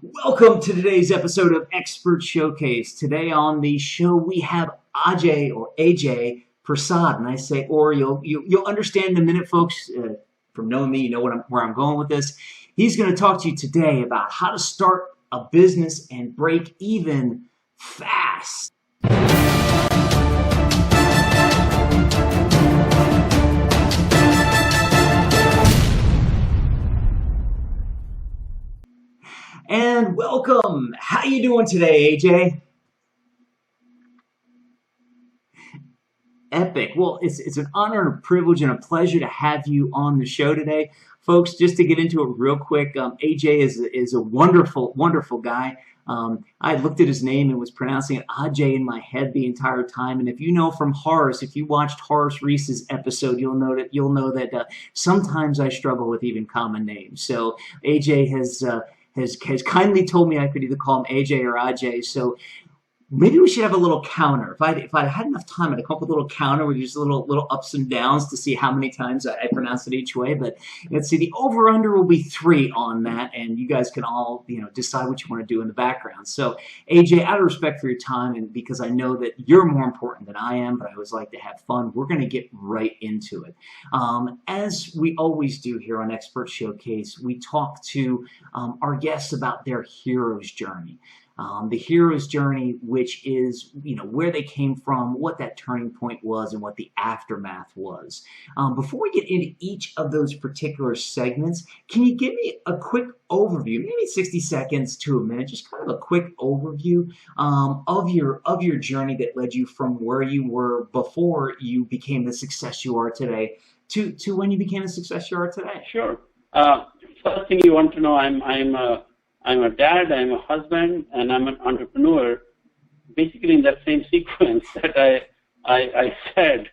Welcome to today's episode of Expert Showcase. Today on the show we have Ajay Prasad, and I say or you'll understand in a minute, folks. From knowing me, you know where I'm going with this. He's going to talk to you today about how to start a business and break even fast. And welcome. How you doing today, AJ? Epic. Well, it's an honor and a privilege and a pleasure to have you on the show today. Folks, just to get into it real quick, AJ is a wonderful, wonderful guy. I looked at his name and was pronouncing it Ajay in my head the entire time. And if you know from Horace, if you watched Horace Reese's episode, you'll know that sometimes I struggle with even common names. So AJ has kindly told me I could either call him AJ or Ajay. So maybe we should have a little counter. If I had enough time, I'd come up with a little counter with just little ups and downs to see how many times I pronounce it each way. But let's see, the over/under will be 3 on that, and you guys can all decide what you want to do in the background. So AJ, out of respect for your time, and because I know that you're more important than I am, but I always like to have fun, we're going to get right into it. As we always do here on Expert Showcase, we talk to our guests about their hero's journey. The hero's journey, which is, where they came from, what that turning point was, and what the aftermath was. Before we get into each of those particular segments, can you give me a quick overview, maybe 60 seconds to a minute, just kind of a quick overview of your journey that led you from where you were before you became the success you are today to when you became the success you are today? Sure. First thing you want to know, I'm a dad, I'm a husband, and I'm an entrepreneur, basically in that same sequence that I said.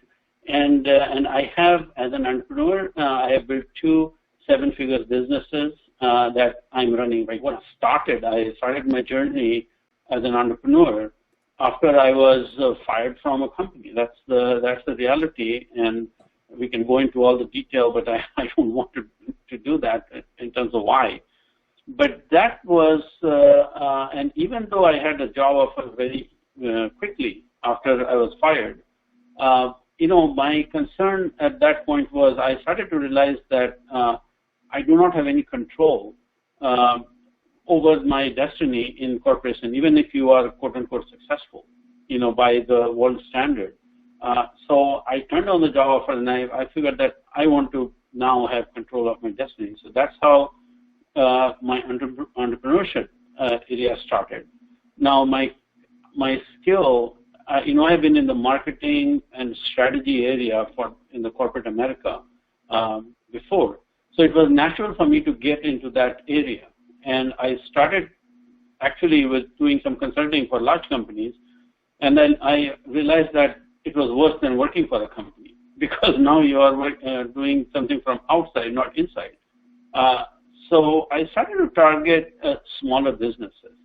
And I have, as an entrepreneur, I have built 2 7-figure businesses that I'm running. Like I started my journey as an entrepreneur after I was fired from a company. That's the reality, and we can go into all the detail, but I don't want to do that in terms of why. But that was, and even though I had a job offer very quickly after I was fired, my concern at that point was I started to realize that I do not have any control over my destiny in corporation, even if you are quote-unquote successful, by the world standard. So I turned down the job offer, and I figured that I want to now have control of my destiny. So that's how my entrepreneurship area started. Now my skill, I've been in the marketing and strategy area in the corporate America before, so it was natural for me to get into that area. And I started actually with doing some consulting for large companies, and then I realized that it was worse than working for a company, because now you are doing something from outside, not inside. So I started to target smaller businesses,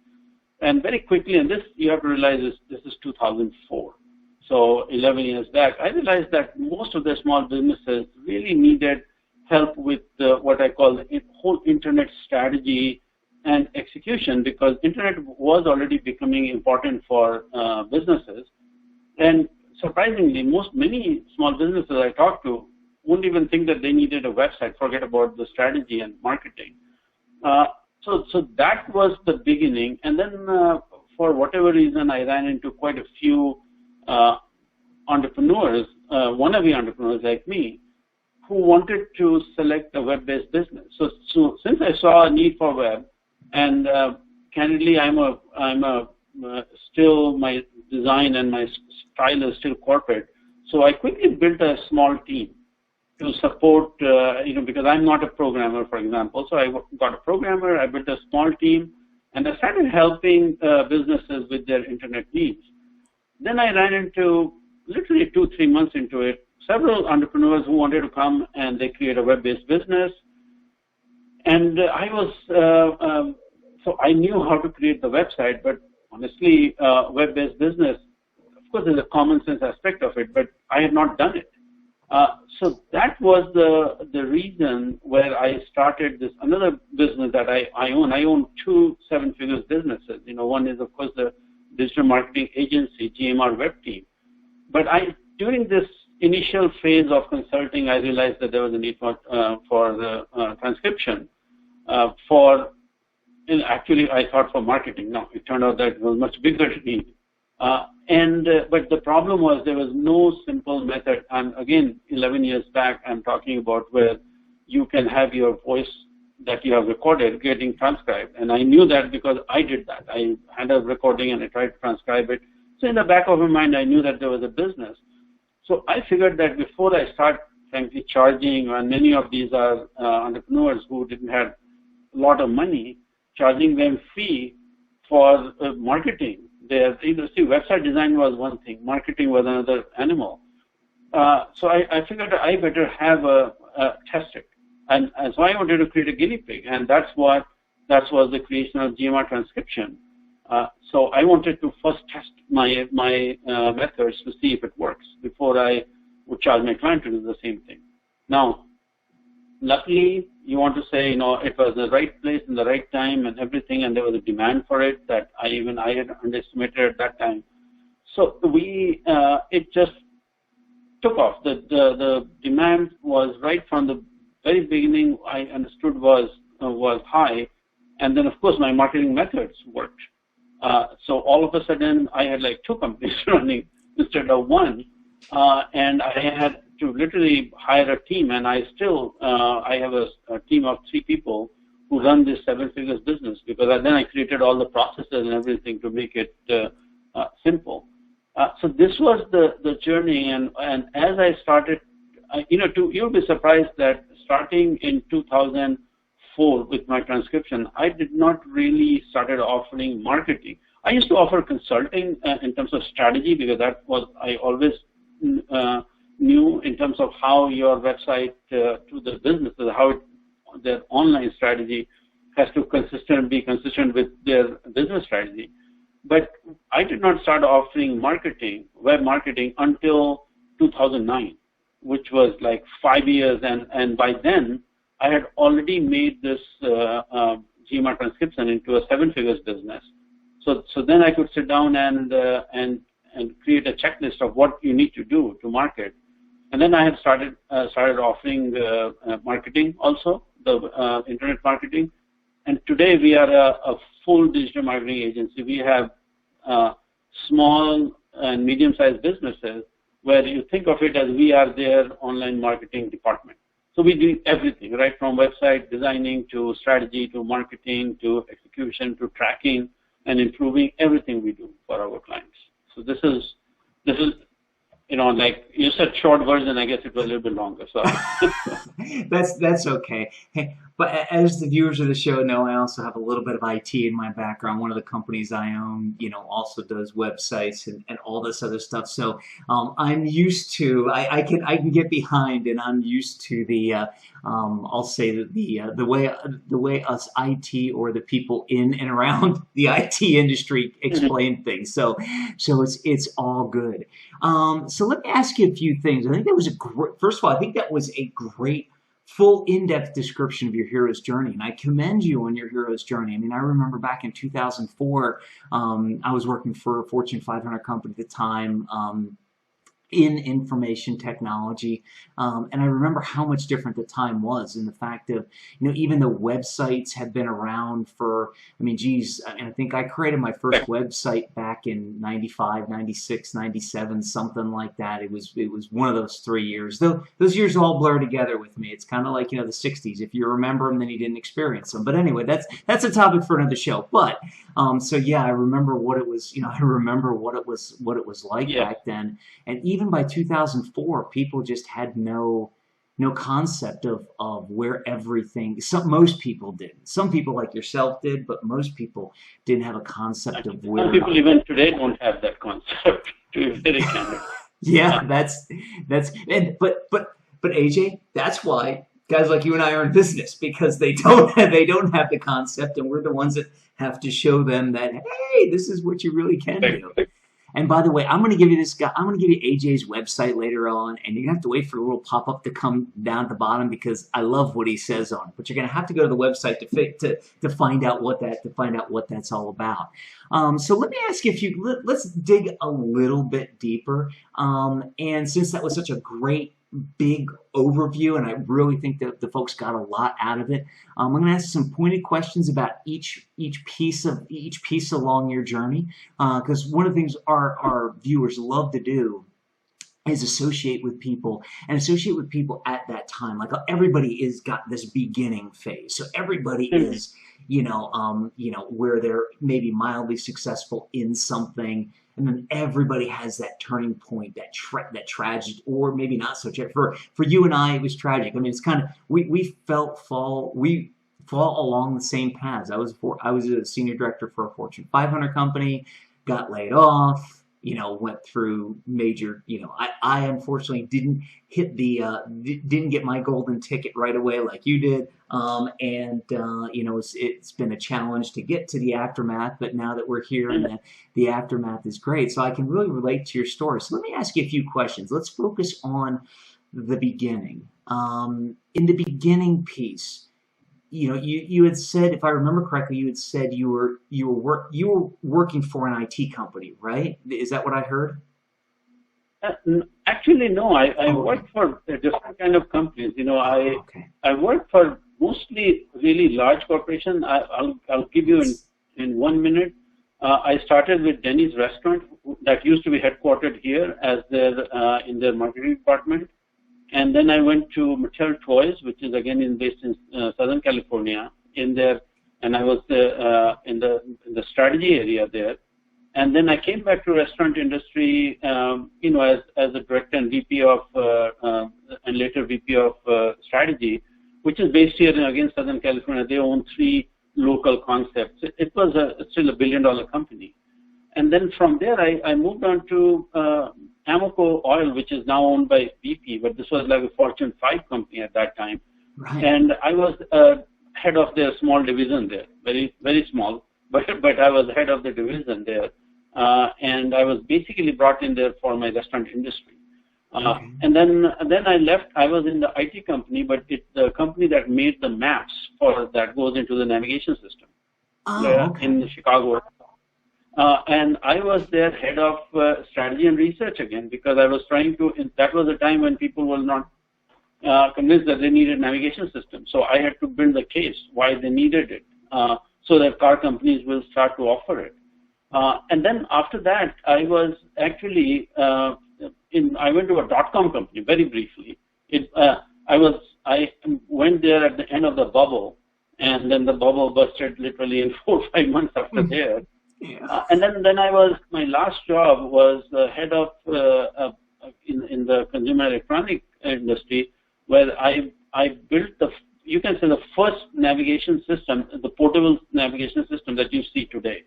and very quickly, and this you have to realize this is 2004, so 11 years back, I realized that most of the small businesses really needed help with what I call the whole internet strategy and execution, because internet was already becoming important for businesses. And surprisingly, many small businesses I talked to wouldn't even think that they needed a website, forget about the strategy and marketing. So that was the beginning. And then for whatever reason, I ran into quite a few entrepreneurs, wannabe entrepreneurs like me, who wanted to select a web-based business. So since I saw a need for web, and candidly, still my design and my style is still corporate, so I quickly built a small team to support, because I'm not a programmer, for example. So I got a programmer, I built a small team, and I started helping businesses with their internet needs. Then I ran into, literally 2-3 months into it, several entrepreneurs who wanted to come and they create a web-based business. And so I knew how to create the website, but honestly, web-based business, of course, there's a common sense aspect of it, but I had not done it. So that was the reason where I started this another business that I own. I own two seven-figure businesses. One is of course the digital marketing agency, GMR Web Team. But during this initial phase of consulting, I realized that there was a need for the transcription. Actually, I thought for marketing. No, it turned out that it was much bigger need. But the problem was there was no simple method. And again, 11 years back, I'm talking about where you can have your voice that you have recorded getting transcribed. And I knew that because I did that. I had a recording and I tried to transcribe it. So in the back of my mind, I knew that there was a business. So I figured that before I start, frankly, charging, and many of these are entrepreneurs who didn't have a lot of money, charging them fee for marketing. Website design was one thing, marketing was another animal. So I figured I better have test it. And so I wanted to create a guinea pig, and that was the creation of GMR transcription. So I wanted to first test my methods to see if it works before I would charge my client to do the same thing. Now, luckily, you want to say, it was the right place in the right time and everything, and there was a demand for it that I had underestimated at that time. So it just took off. The demand was right from the very beginning. I understood was high, and then of course my marketing methods worked. So all of a sudden, I had like two companies running instead of one, and I had to literally hire a team, and I have a team of 3 people who run this 7-figure business, because then I created all the processes and everything to make it simple. So this was the journey, and as I started, you'll be surprised that starting in 2004 with my transcription, I did not really started offering marketing. I used to offer consulting in terms of strategy, because that was I always knew in terms of how your website to the businesses, how their online strategy has to be consistent with their business strategy. But I did not start offering web marketing until 2009, which was like 5 years. And by then, I had already made this GMR transcription into a 7-figure business. So then I could sit down and create a checklist of what you need to do to market. And then I had started offering marketing also, the internet marketing. And today we are a full digital marketing agency. We have small and medium-sized businesses where you think of it as we are their online marketing department. So we do everything, right from website designing to strategy to marketing to execution to tracking and improving everything we do for our clients. So this is like you said, short version. I guess it was a little bit longer. So that's okay. Hey, but as the viewers of the show know, I also have a little bit of IT in my background. One of the companies I own, also does websites and all this other stuff. So I'm used to. I can get behind, and I'm used to the. I'll say that the way us IT or the people in and around the IT industry explain things. So it's all good. So let me ask you a few things. I think that was first of all, I think that was a great full in-depth description of your hero's journey, and I commend you on your hero's journey. I mean, I remember back in 2004, I was working for a Fortune 500 company at the time, in information technology, and I remember how much different the time was, and the fact of, even the websites had been around for, I think I created my first website back in 95, 96, 97, something like that. It was one of those 3 years. Those years all blur together with me. It's kind of like, the 60s. If you remember them, then you didn't experience them. But anyway, that's a topic for another show. But so yeah, I remember what it was. I remember what it was like back then, and even by 2004, people just had no concept of where everything. Most people didn't. Some people like yourself did, but most people didn't have a concept of where. Some people even today don't have that concept. To be very candid. Yeah, but AJ, that's why guys like you and I are in business, because they don't have the concept, and we're the ones that have to show them that, hey, this is what you really can do. And by the way, I'm going to give you this guy. I'm going to give you AJ's website later on, and you're going to have to wait for a little pop-up to come down at the bottom because I love what he says on it. But you're going to have to go to the website to find out what that's all about. So let me ask you if you let's dig a little bit deeper. And since that was such a great big overview, and I really think that the folks got a lot out of it. I'm going to ask some pointed questions about each piece along your journey, because one of the things our viewers love to do is associate with people at that time. Like everybody is got this beginning phase, so everybody is where they're maybe mildly successful in something. And then everybody has that turning point, that tragic, or maybe not so tragic. For you and I, it was tragic. I mean, it's kind of we fall along the same paths. I was a senior director for a Fortune 500 company, got laid off. Went through major. I unfortunately didn't get my golden ticket right away like you did. It's been a challenge to get to the aftermath, but now that we're here and the aftermath is great, so I can really relate to your story. So let me ask you a few questions. Let's focus on the beginning. In the beginning piece, you had said, if I remember correctly, you had said you were working for an IT company, right? Is that what I heard? Actually, no. I worked for different kind of companies. I worked for mostly really large corporations. I'll give you in 1 minute. I started with Denny's restaurant that used to be headquartered here as in their marketing department. And then I went to Mattel Toys, which is again based in Southern California, and I was in the strategy area there. And then I came back to restaurant industry, as a director and VP of and later VP of strategy, which is based here in again Southern California. They own 3 local concepts. It was still a $1 billion company. And then from there, I moved on to Amoco Oil, which is now owned by BP, but this was like a Fortune 5 company at that time. Right. And I was head of their small division there, very, very small, but I was head of the division there. And I was basically brought in there for my restaurant industry. And then I left. I was in the IT company, but it's the company that made the maps that goes into the navigation system in Chicago. And I was their head of strategy and research again, because I was trying to, that was a time when people were not convinced that they needed navigation system. So I had to build the case why they needed it, so that car companies will start to offer it. And then after that, I was actually, I went to a .com company very briefly. I went there at the end of the bubble, and then the bubble busted literally in 4 or 5 months after there. Yeah. And then my last job was the head of in the consumer electronic industry, where I built you can say the first navigation system, the portable navigation system that you see today.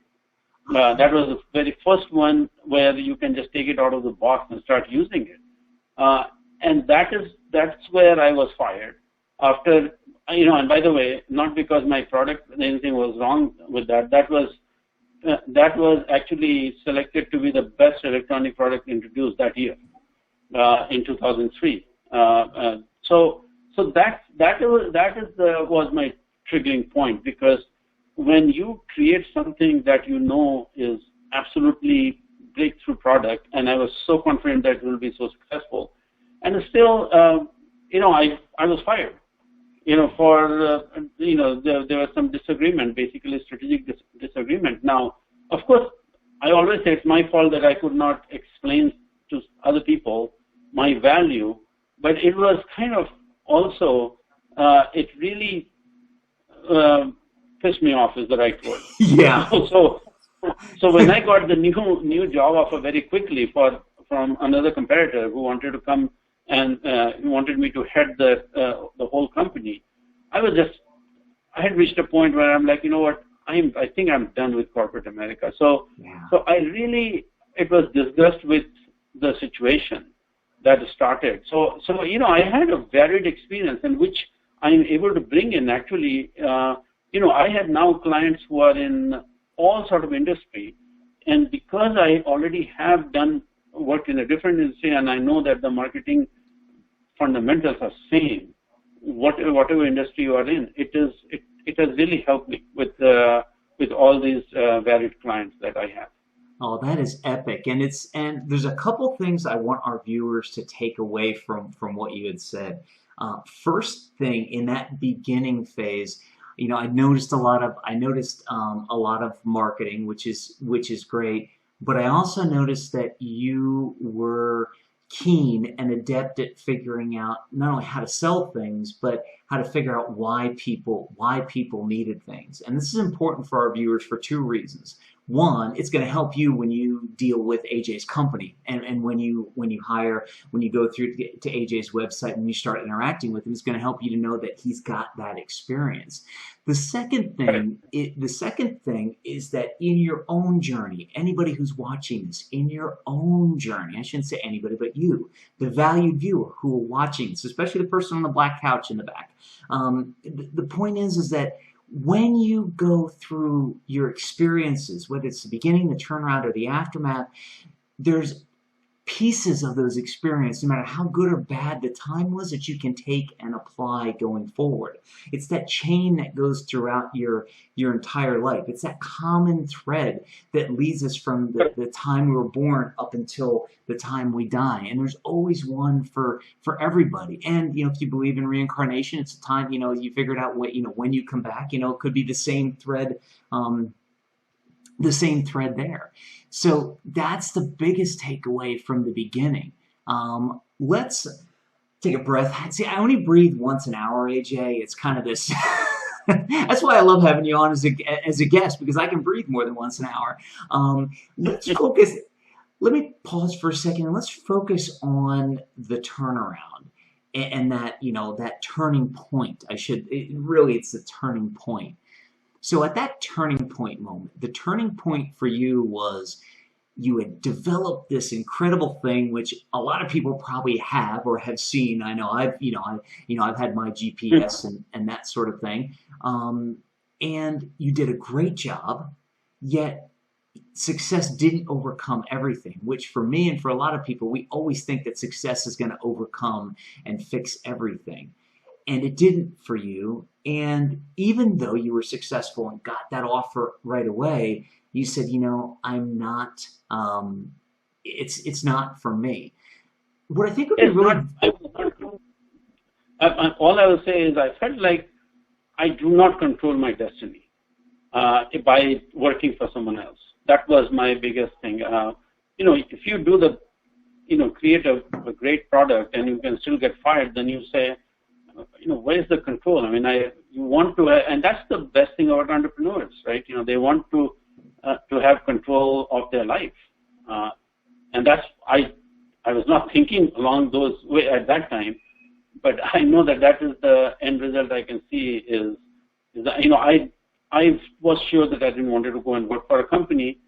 That was the very first one where you can just take it out of the box and start using it. And that's where I was fired after, and by the way, not because my product, anything was wrong with that. That was actually selected to be the best electronic product introduced that year, in 2003. So that was my triggering point, because when you create something that is absolutely breakthrough product, and I was so confident that it will be so successful, and still, I was fired. There was some disagreement, basically strategic disagreement. Now, of course, I always say it's my fault that I could not explain to other people my value, but it was kind of also, it really pissed me off is the right word. Yeah. So when I got the new job offer very quickly from another competitor who wanted to come and he wanted me to head the whole company, I had reached a point where I'm like, you know what, I think I'm done with corporate America. So it was disgust with the situation that started. So I had a varied experience in which I'm able to bring in actually, I had now clients who are in all sort of industry, and because I already have worked in a different industry, and I know that the marketing fundamentals are same, whatever industry you are in, it has really helped me with all these varied clients that I have. Oh, that is epic. And there's a couple things I want our viewers to take away from what you had said. First thing, in that beginning phase, I noticed a lot of marketing, which is great, but I also noticed that you were keen and adept at figuring out not only how to sell things, but how to figure out why people needed things. And this is important for our viewers for two reasons. One, it's going to help you when you deal with AJ's company, and when you go through to AJ's website and you start interacting with him, it's going to help you to know that he's got that experience. The second thing is that in your own journey, anybody who's watching this, in your own journey, I shouldn't say anybody, but you, the valued viewer who are watching this, especially the person on the black couch in the back. The point is that when you go through your experiences, whether it's the beginning, the turnaround, or the aftermath, there's pieces of those experiences, no matter how good or bad the time was, that you can take and apply going forward. It's that chain that goes throughout your entire life. It's that common thread that leads us from the time we were born up until the time we die. And there's always one for everybody. And if you believe in reincarnation, it's a time you figured out when you come back. It could be the same thread. There. So that's the biggest takeaway from the beginning. Let's take a breath. See, I only breathe once an hour, AJ. It's kind of this. That's why I love having you on as a guest, because I can breathe more than once an hour. Let's focus. Let me pause for a second and let's focus on the turnaround and that turning point. It's the turning point. So at that turning point moment, the turning point for you was you had developed this incredible thing, which a lot of people probably have or have seen. I know I've had my GPS and that sort of thing. And you did a great job, yet success didn't overcome everything, which for me and for a lot of people, we always think that success is going to overcome and fix everything. And it didn't for you. And even though you were successful and got that offer right away, you said, I'm not, it's not for me. What I think would be really... all I will say is I felt like I do not control my destiny by working for someone else. That was my biggest thing. If you do create a great product and you can still get fired, then you say, where's the control? I mean, you want to, and that's the best thing about entrepreneurs, right? They want to have control of their life, and that's I was not thinking along those way at that time, but I know that is the end result I can see is that, I was sure that I didn't want to go and work for a company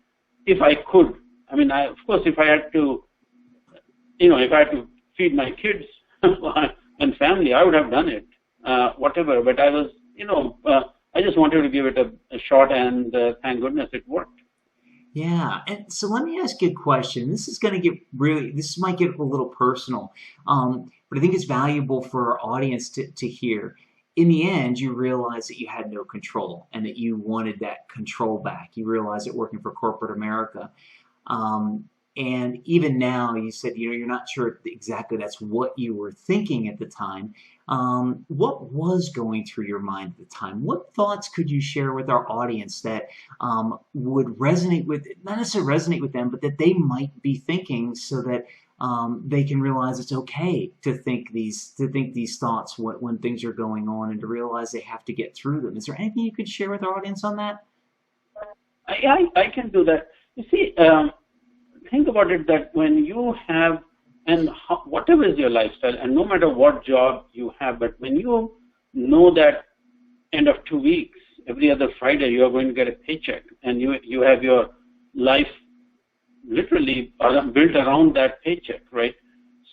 if I could. I mean, of course, if I had to, if I had to feed my kids and family, I would have done it, whatever. But I was, I just wanted to give it a shot, and thank goodness it worked. Yeah, and so let me ask you a question. This might get a little personal, but I think it's valuable for our audience to hear. In the end, you realized that you had no control and that you wanted that control back. You realized it working for corporate America. And even now, you said, you're not sure exactly that's what you were thinking at the time. What was going through your mind at the time? What thoughts could you share with our audience that would resonate with, not necessarily resonate with them, but that they might be thinking, so that they can realize it's okay to think these thoughts when things are going on, and to realize they have to get through them. Is there anything you could share with our audience on that? I can do that. You see, think about it, that when you have, and whatever is your lifestyle, and no matter what job you have, but when you know that end of 2 weeks, every other Friday, you are going to get a paycheck, and you have your life literally built around that paycheck, right?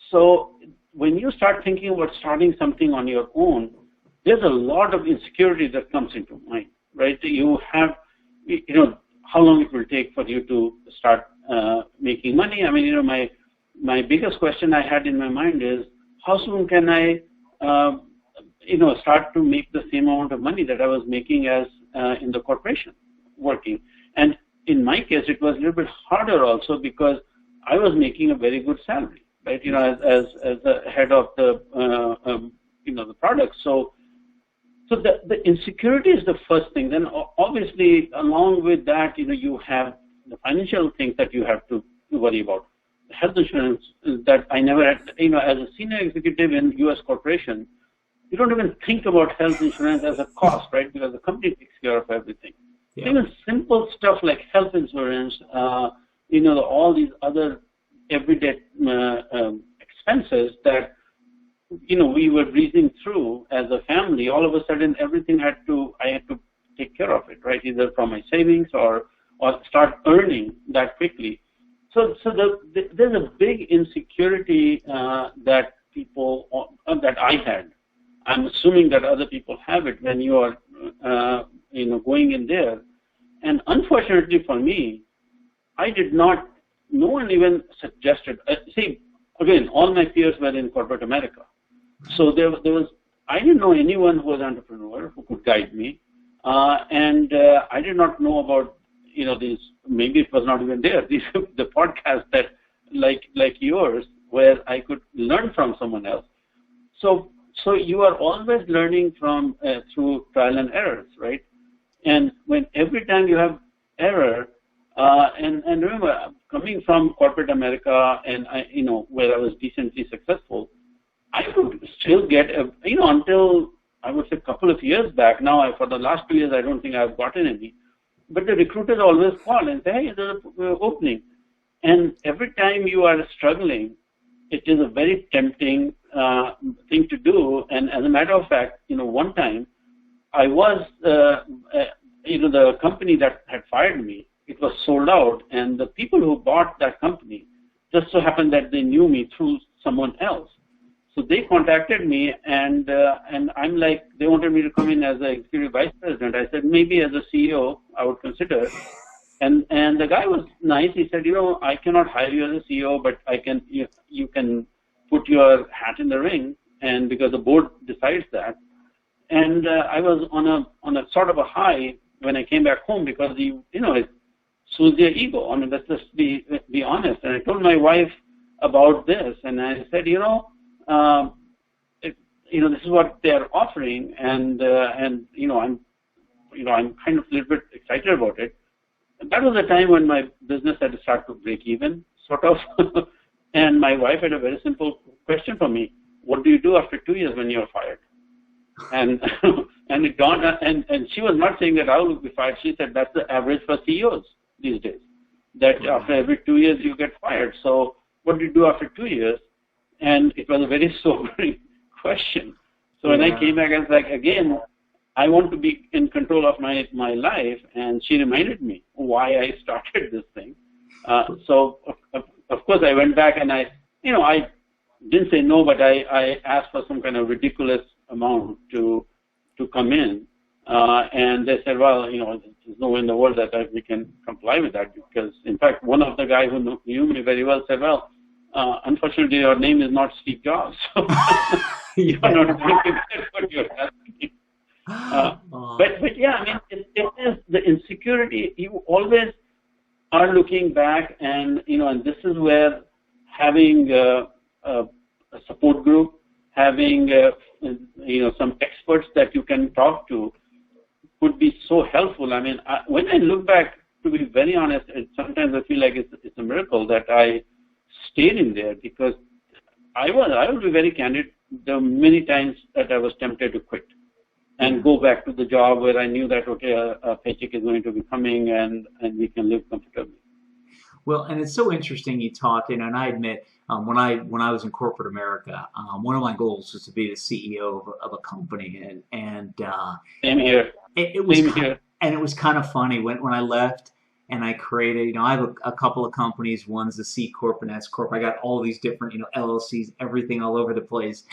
So when you start thinking about starting something on your own, there's a lot of insecurity that comes into mind, right? You have, how long it will take for you to start making money. I mean, my biggest question I had in my mind is, how soon can I, start to make the same amount of money that I was making as in the corporation working? And in my case, it was a little bit harder also because I was making a very good salary, right? As the head of the the product. So the insecurity is the first thing. Then obviously, along with that, you have the financial things that you have to worry about. Health insurance that I never had. As a senior executive in U.S. corporation, you don't even think about health insurance as a cost, right? Because the company takes care of everything. Yeah. Even simple stuff like health insurance, all these other everyday expenses that we were breezing through as a family. All of a sudden, everything I had to take care of it, right? Either from my savings or start earning that quickly. So there's a big insecurity that that I had. I'm assuming that other people have it when you are going in there. And unfortunately for me, no one even suggested. Again, all my peers were in corporate America. So I didn't know anyone who was an entrepreneur who could guide me. And I did not know about, these, maybe it was not even there, the podcast that like yours, where I could learn from someone else. So you are always learning from through trial and errors, right? And when every time you have error, and remember, coming from corporate America and where I was decently successful, I could still get until I would say a couple of years back. Now, for the last 2 years, I don't think I've gotten any. But the recruiters always call and say, hey, there's an opening. And every time you are struggling, it is a very tempting thing to do. And as a matter of fact, one time I was, the company that had fired me, it was sold out. And the people who bought that company just so happened that they knew me through someone else. So they contacted me, and I'm like, they wanted me to come in as an executive vice president. I said, maybe as a CEO, I would consider. And the guy was nice. He said, I cannot hire you as a CEO, but you can put your hat in the ring, and because the board decides that. And I was on a sort of a high when I came back home because it soothes your ego. I mean, let's just be honest. And I told my wife about this, and I said, this is what they're offering, and I'm kind of a little bit excited about it. And that was the time when my business had to start to break even, sort of. And my wife had a very simple question for me: what do you do after 2 years when you're fired? And it dawned, and she was not saying that I will be fired. She said that's the average for CEOs these days. That after every 2 years you get fired. So what do you do after 2 years? And it was a very sobering question. So when I came back, I was like, again, I want to be in control of my life. And she reminded me why I started this thing. So of course I went back and I didn't say no, but I asked for some kind of ridiculous amount to come in. And they said, well, there's no way in the world that we can comply with that, because in fact, one of the guys who knew me very well said, well, unfortunately, your name is not Steve Jobs. So you're not going to get what you're asking. But yeah, I mean, it is the insecurity. You always are looking back, and and this is where having a support group, having some experts that you can talk to, would be so helpful. I mean, when I look back, to be very honest, sometimes I feel like it's a miracle that I stayed in there, because I will be very candid. There were many times that I was tempted to quit and go back to the job where I knew that, okay, a paycheck is going to be coming and we can live comfortably. Well, and it's so interesting you talk, and I admit, when I was in corporate America, one of my goals was to be the CEO of a company, and same here. It was same here. And it was kind of funny when I left. And I created, I have a couple of companies. One's the C Corp and S Corp. I got all these different, LLCs, everything all over the place.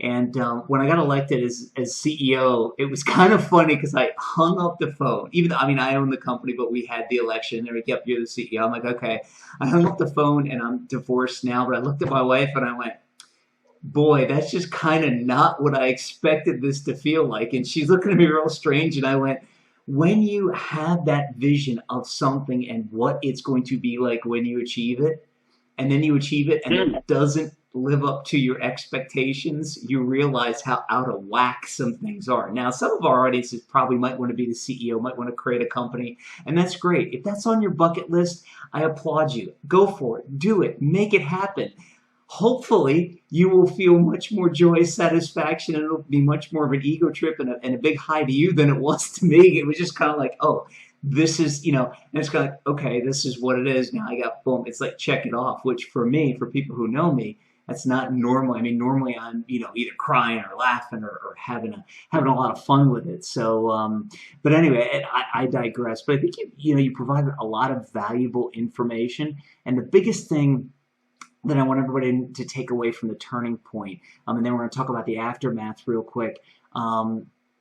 And when I got elected as CEO, it was kind of funny because I hung up the phone. Even though, I mean, I own the company, but we had the election. And they're like, "Yep, you're the CEO." I'm like, "Okay." I hung up the phone, and I'm divorced now. But I looked at my wife and I went, "Boy, that's just kind of not what I expected this to feel like." And she's looking at me real strange, and I went, "When you have that vision of something and what it's going to be like when you achieve it, and then you achieve it and it doesn't live up to your expectations, you realize how out of whack some things are." Now, some of our audiences probably might want to be the CEO, might want to create a company, and that's great. If that's on your bucket list, I applaud you. Go for it. Do it. Make it happen. Hopefully, you will feel much more joy, satisfaction, and it'll be much more of an ego trip and a big hi to you than it was to me. It was just kind of like, oh, this is, and it's kind of like, okay, this is what it is. Now I got, boom, it's like check it off, which for me, for people who know me, that's not normal. I mean, normally I'm, either crying or laughing or having a lot of fun with it. So, but anyway, I digress. But I think you provided a lot of valuable information, and the biggest thing that I want everybody to take away from the turning point, and then we're going to talk about the aftermath real quick,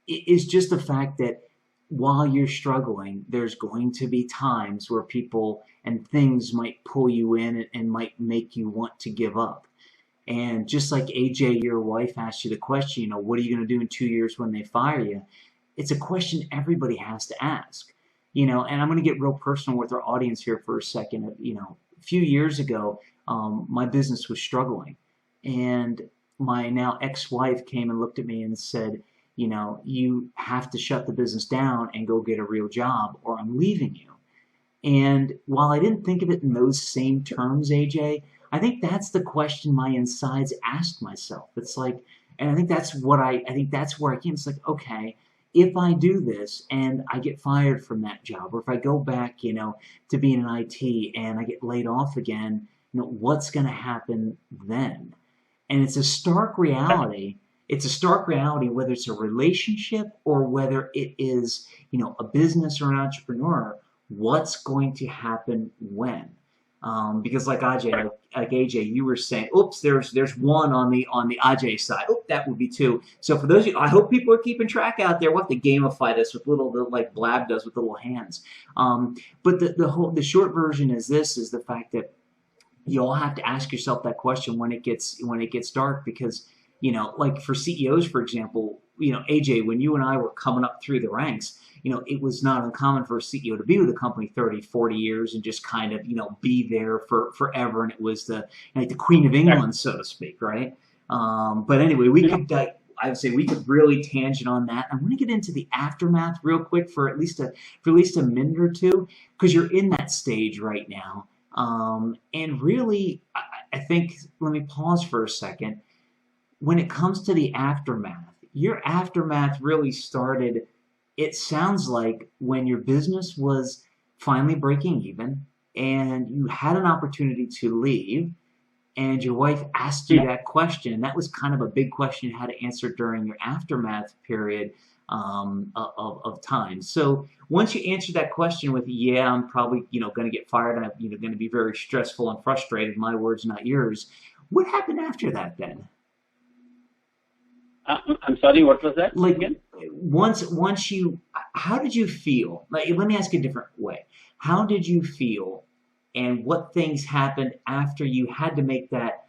is just the fact that while you're struggling, there's going to be times where people and things might pull you in and might make you want to give up. And just like AJ, your wife, asked you the question, what are you going to do in 2 years when they fire you? It's a question everybody has to ask. And I'm going to get real personal with our audience here for a second. A few years ago, my business was struggling, and my now ex-wife came and looked at me and said, you have to shut the business down and go get a real job or I'm leaving you. And while I didn't think of it in those same terms, AJ, I think that's the question my insides asked myself. It's like, and I think that's where I came. It's like, okay, if I do this and I get fired from that job, or if I go back, to being in IT and I get laid off again, what's going to happen then? And it's a stark reality. It's a stark reality, whether it's a relationship or whether it is, a business or an entrepreneur. What's going to happen when? Because like AJ, you were saying, oops, there's one on the Ajay side. Oh, that would be two. So for those of you, I hope people are keeping track out there. We'll have to gamify this with like Blab does with the little hands. But the short version is the fact that you all have to ask yourself that question when it gets dark, because like for CEOs, for example, AJ, when you and I were coming up through the ranks, it was not uncommon for a CEO to be with a company 30, 40 years and just kind of, be there for forever. And it was the Queen of England, so to speak, right? But anyway, I would say we could really tangent on that. I'm going to get into the aftermath real quick for at least a minute or two, because you're in that stage right now. And really, I think, let me pause for a second. When it comes to the aftermath, your aftermath really started, it sounds like, when your business was finally breaking even and you had an opportunity to leave and your wife asked you that question. That was kind of a big question you had to answer during your aftermath period of time. So once you answer that question with, yeah, I'm probably, going to get fired and I'm, going to be very stressful and frustrated, my words, not yours. What happened after that then? I'm sorry, what was that? Like, again? Once you, how did you feel? Like, let me ask you a different way. How did you feel, and what things happened after you had to make that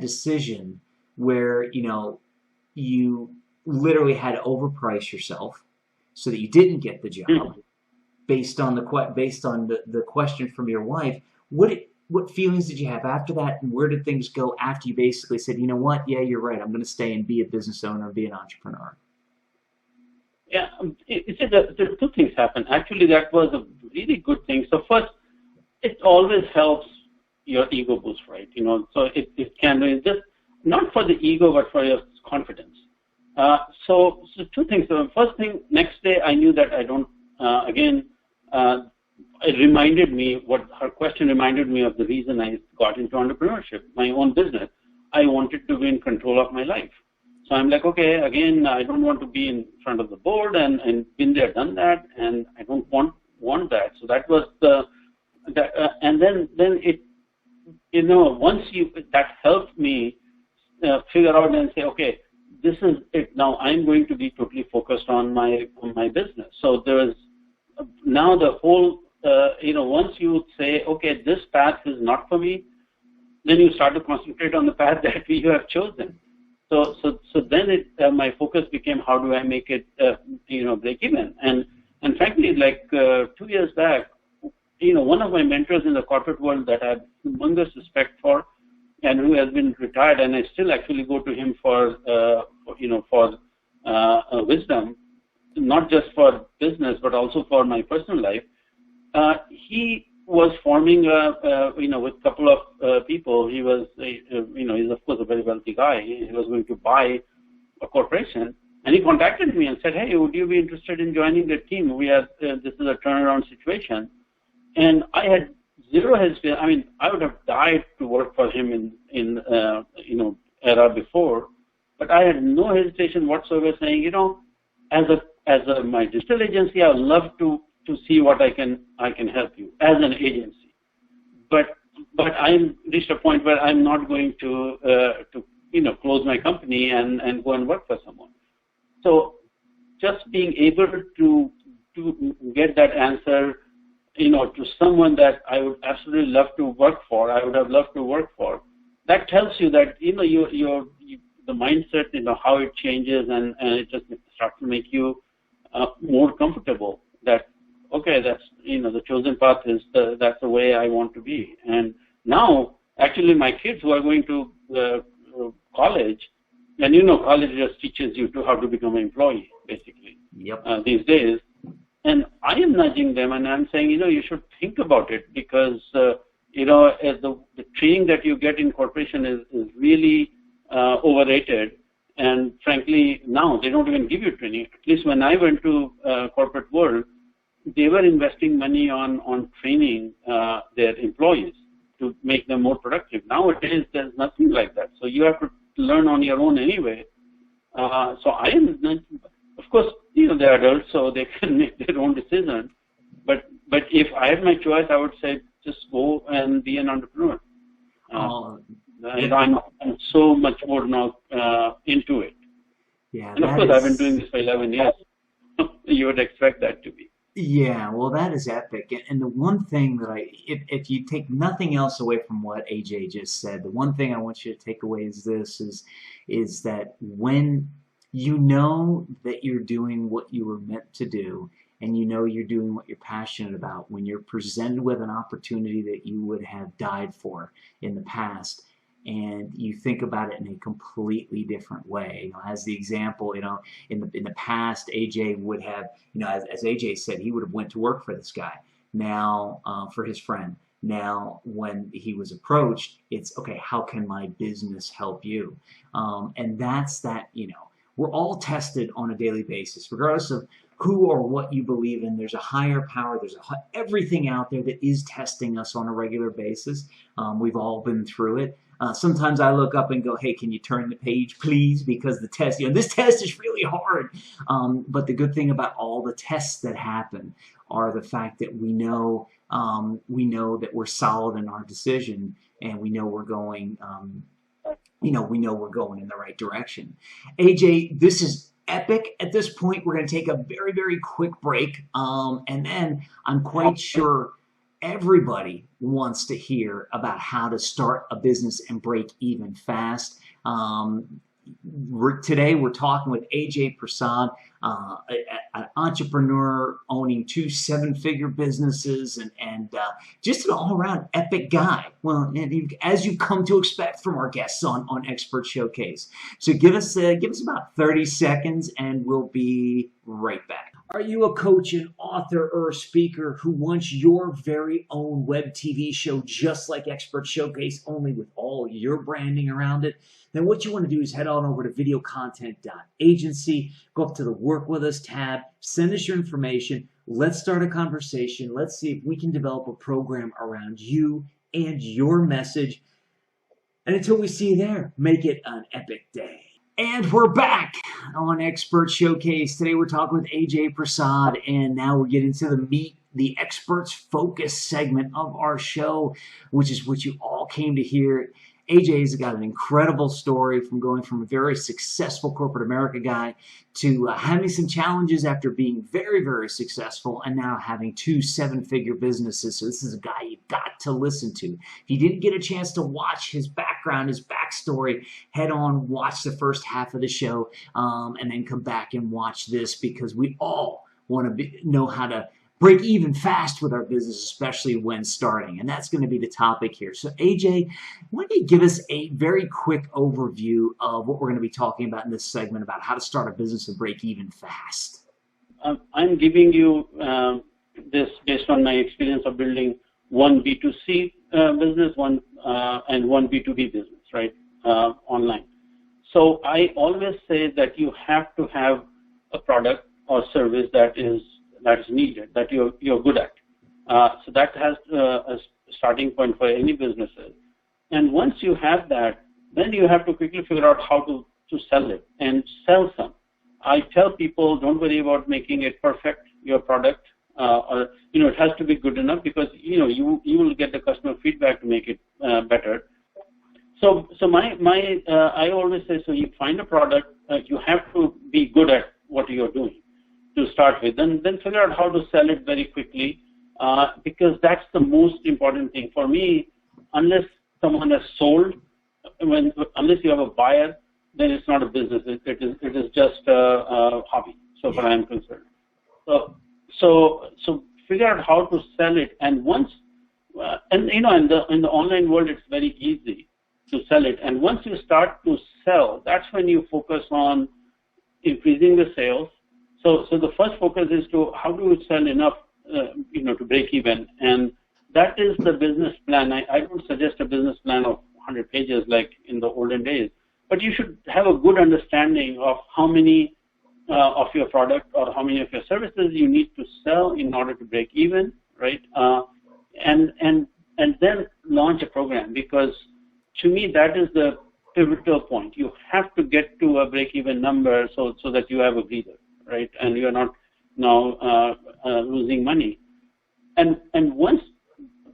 decision where you literally had to overprice yourself so that you didn't get the job based on the question from your wife? What feelings did you have after that, and where did things go after you basically said, you know what, yeah, you're right, I'm going to stay and be a business owner, be an entrepreneur? Yeah, there two things happened. Actually, that was a really good thing. So first, it always helps your ego boost, right? So it can be just not for the ego, but for your confidence. So two things. So first thing, next day I knew that I don't, it reminded me, her question reminded me of the reason I got into entrepreneurship, my own business. I wanted to be in control of my life. So I'm like, okay, again, I don't want to be in front of the board and been there, done that, and I don't want that. So that was and then it, once that helped me figure out and say, okay, this is it. Now I'm going to be totally focused on my business. So there's now the whole, once you say, okay, this path is not for me, then you start to concentrate on the path that you have chosen. So then my focus became, how do I make it, break even? And frankly, like 2 years back, one of my mentors in the corporate world that I have humongous respect for, and who has been retired, and I still actually go to him for wisdom, not just for business but also for my personal life. He was forming, with a couple of people. He was, he's of course a very wealthy guy. He was going to buy a corporation, and he contacted me and said, "Hey, would you be interested in joining the team? We are this is a turnaround situation." And I had zero hesitation. I mean, I would have died to work for him in era before, but I had no hesitation whatsoever, saying, as my digital agency, I would love to see what I can help you as an agency. But I'm reached a point where I'm not going to close my company and go and work for someone. So just being able to get that answer, to someone that I would absolutely love to work for, I would have loved to work for, that tells you that, the mindset, how it changes, and it just starts to make you more comfortable that, okay, that's, the chosen path is, that's the way I want to be. And now, actually, my kids who are going to college, and college just teaches you how to become an employee, basically, these days. And I am nudging them, and I'm saying, you should think about it, because, the training that you get in corporation is really overrated. And frankly, now they don't even give you training. At least when I went to corporate world, they were investing money on training their employees to make them more productive. Nowadays, there's nothing like that. So you have to learn on your own anyway. So I am, of course, they're adults, so they can make their own decisions. But if I had my choice, I would say just go and be an entrepreneur. I'm so much more now into it. Yeah, and of course, I've been doing this for 11 years. You would expect that to be. Yeah, well, that is epic. And the one thing that if you take nothing else away from what AJ just said, the one thing I want you to take away is this, is that when you know that you're doing what you were meant to do, and you're doing what you're passionate about, when you're presented with an opportunity that you would have died for in the past, and you think about it in a completely different way. As the example, in the past, AJ would have, as AJ said, he would have went to work for this guy. Now, for his friend. Now, when he was approached, it's, okay, how can my business help you? And that's that, we're all tested on a daily basis, regardless of who or what you believe in. There's a higher power. There's everything out there that is testing us on a regular basis. We've all been through it. Sometimes I look up and go, hey, can you turn the page, please? Because the test, this test is really hard. But the good thing about all the tests that happen are the fact that we know that we're solid in our decision, and we know we're going, we know we're going in the right direction. AJ, this is epic. At this point, we're going to take a very, very quick break, and then I'm quite sure everybody wants to hear about how to start a business and break even fast. Today we're talking with Ajay Prasad, an entrepreneur owning 2 7-figure businesses, and just an all-around epic guy. Well, as you come to expect from our guests on Expert Showcase. So give us about 30 seconds, and we'll be right back. Are you a coach, an author, or a speaker who wants your very own web TV show just like Expert Showcase, only with all your branding around it? Then what you want to do is head on over to VideoContent.Agency, go up to the Work With Us tab, send us your information, let's start a conversation, let's see if we can develop a program around you and your message. And until we see you there, make it an epic day. And we're back on Expert Showcase. Today we're talking with Ajay Prasad, and now we're getting to the Experts Focus segment of our show, which is what you all came to hear. AJ's got an incredible story from going from a very successful corporate America guy to having some challenges after being very, very successful and now having 2 seven-figure businesses. So this is a guy you've got to listen to. If you didn't get a chance to watch his background, his backstory, head on, watch the first half of the show, and then come back and watch this, because we all want to know how to break even fast with our business, especially when starting. And that's going to be the topic here. So AJ, why don't you give us a very quick overview of what we're going to be talking about in this segment about how to start a business and break even fast? I'm giving you this based on my experience of building one B2C business, and one B2B business, right, online. So I always say that you have to have a product or service that is needed, that you're good at. So that has a starting point for any businesses. And once you have that, then you have to quickly figure out how to sell it and sell some. I tell people, don't worry about making it perfect, your product, or it has to be good enough, because you will get the customer feedback to make it better. So I always say, so you find a product, you have to be good at what you're doing to start with, then figure out how to sell it very quickly, because that's the most important thing. For me, unless someone has sold, unless you have a buyer, then it's not a business. It is just a hobby, so far I'm concerned. So figure out how to sell it, and once, in the online world, it's very easy to sell it. And once you start to sell, that's when you focus on increasing the sales. So the first focus is to how do you sell enough, to break even, and that is the business plan. I don't suggest a business plan of 100 pages like in the olden days, but you should have a good understanding of how many of your product or how many of your services you need to sell in order to break even, right? And then launch a program, because to me that is the pivotal point. You have to get to a break-even number so that you have a breather, right? And you are not now losing money. And once,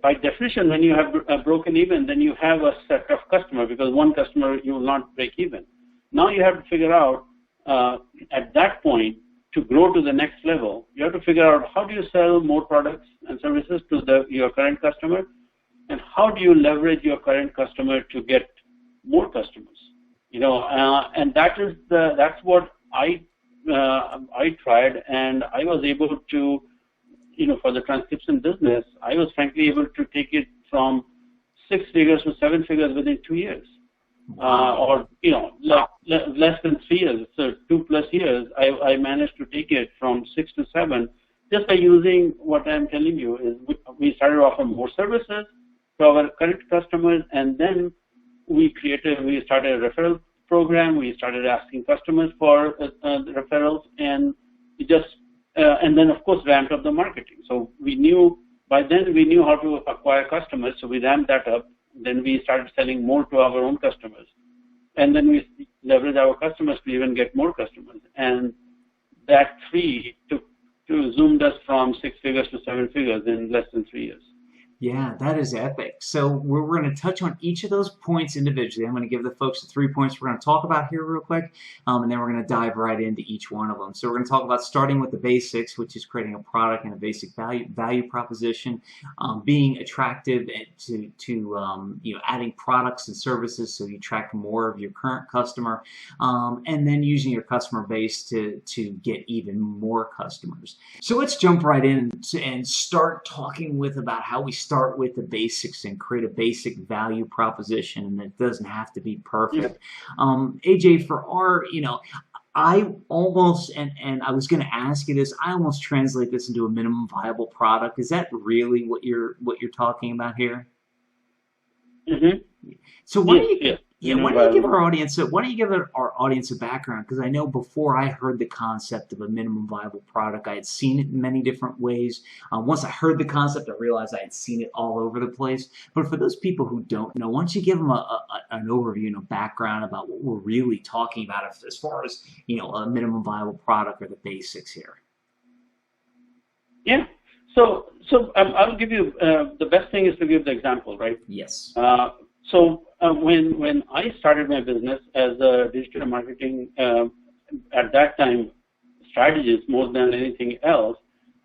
by definition, when you have broken even, then you have a set of customers, because one customer you will not break even. Now you have to figure out at that point, to grow to the next level, you have to figure out how do you sell more products and services to your current customer, and how do you leverage your current customer to get more customers. And that's what I tried, and I was able to, for the transcription business, I was frankly able to take it from 6 figures to 7 figures within 2 years, or less than 3 years. So 2+ years, I managed to take it from 6 to 7 just by using what I'm telling you. Is we started offering more services to our current customers, and then we started a referral program. We started asking customers for referrals, and and then of course ramped up the marketing. So by then we knew how to acquire customers, so we ramped that up. Then we started selling more to our own customers, and then we leveraged our customers to even get more customers. And that zoomed us from 6 figures to 7 figures in less than 3 years. Yeah, that is epic. So we're going to touch on each of those points individually. I'm going to give the folks the 3 points we're going to talk about here real quick, and then we're going to dive right into each one of them. So we're going to talk about starting with the basics, which is creating a product and a basic value proposition, being attractive to adding products and services so you attract more of your current customer, and then using your customer base to get even more customers. So let's jump right in and start talking about how we start with the basics and create a basic value proposition, and it doesn't have to be perfect. AJ, for our, I almost, and I was going to ask you this, I almost translate this into a minimum viable product. Is that really what you're talking about here? Mm-hmm. So why don't you give our audience a background? Because I know before I heard the concept of a minimum viable product, I had seen it in many different ways. Once I heard the concept, I realized I had seen it all over the place. But for those people who don't know, why don't you give them an overview and a background about what we're really talking about as far as a minimum viable product or the basics here? Yeah. So I'll give you the best thing is to give the example, right? Yes. When I started my business as a digital marketing, at that time, strategist more than anything else.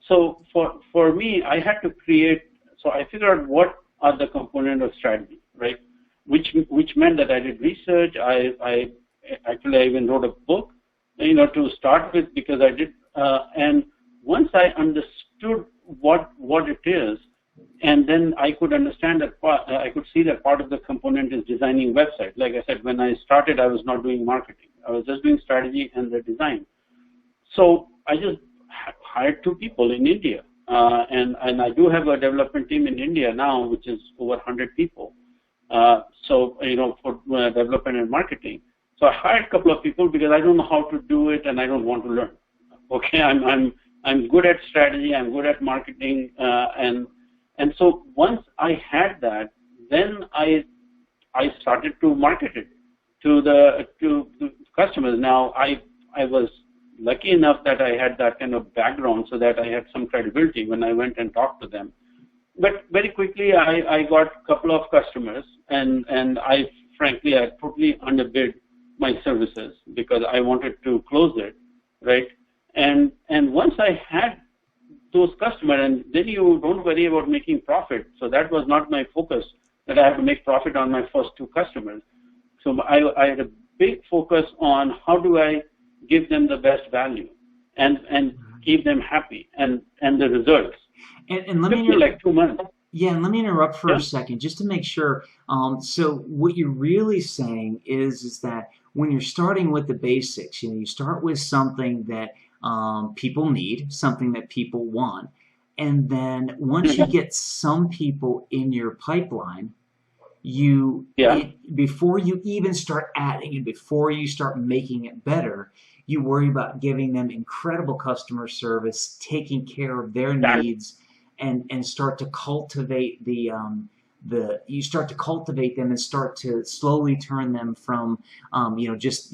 So for me, I had to create. So I figured out what are the components of strategy, right? Which meant that I did research. I even wrote a book, to start with, because I did. And once I understood what it is, and then I could understand that I could see that part of the component is designing website. Like I said, when I started, I was not doing marketing. I was just doing strategy and the design. So I just hired 2 people in India. And I do have a development team in India now, which is over 100 people. For development and marketing. So I hired a couple of people because I don't know how to do it and I don't want to learn. Okay, I'm good at strategy, I'm good at marketing, and so once I had that, then I started to market it to the customers. Now I was lucky enough that I had that kind of background so that I had some credibility when I went and talked to them. But very quickly I got a couple of customers, and I totally underbid my services because I wanted to close it, right? And once I had those customers, and then you don't worry about making profit. So that was not my focus, that I have to make profit on my first 2 customers. So I had a big focus on how do I give them the best value and keep them happy and the results. And let me like 2 months. Yeah, and let me interrupt for a second just to make sure. So what you're really saying is that when you're starting with the basics, you start with something that people need, something that people want, and then once you get some people in your pipeline, before you even start adding and before you start making it better, you worry about giving them incredible customer service, taking care of their needs, and start to cultivate you start to cultivate them and start to slowly turn them from 100%.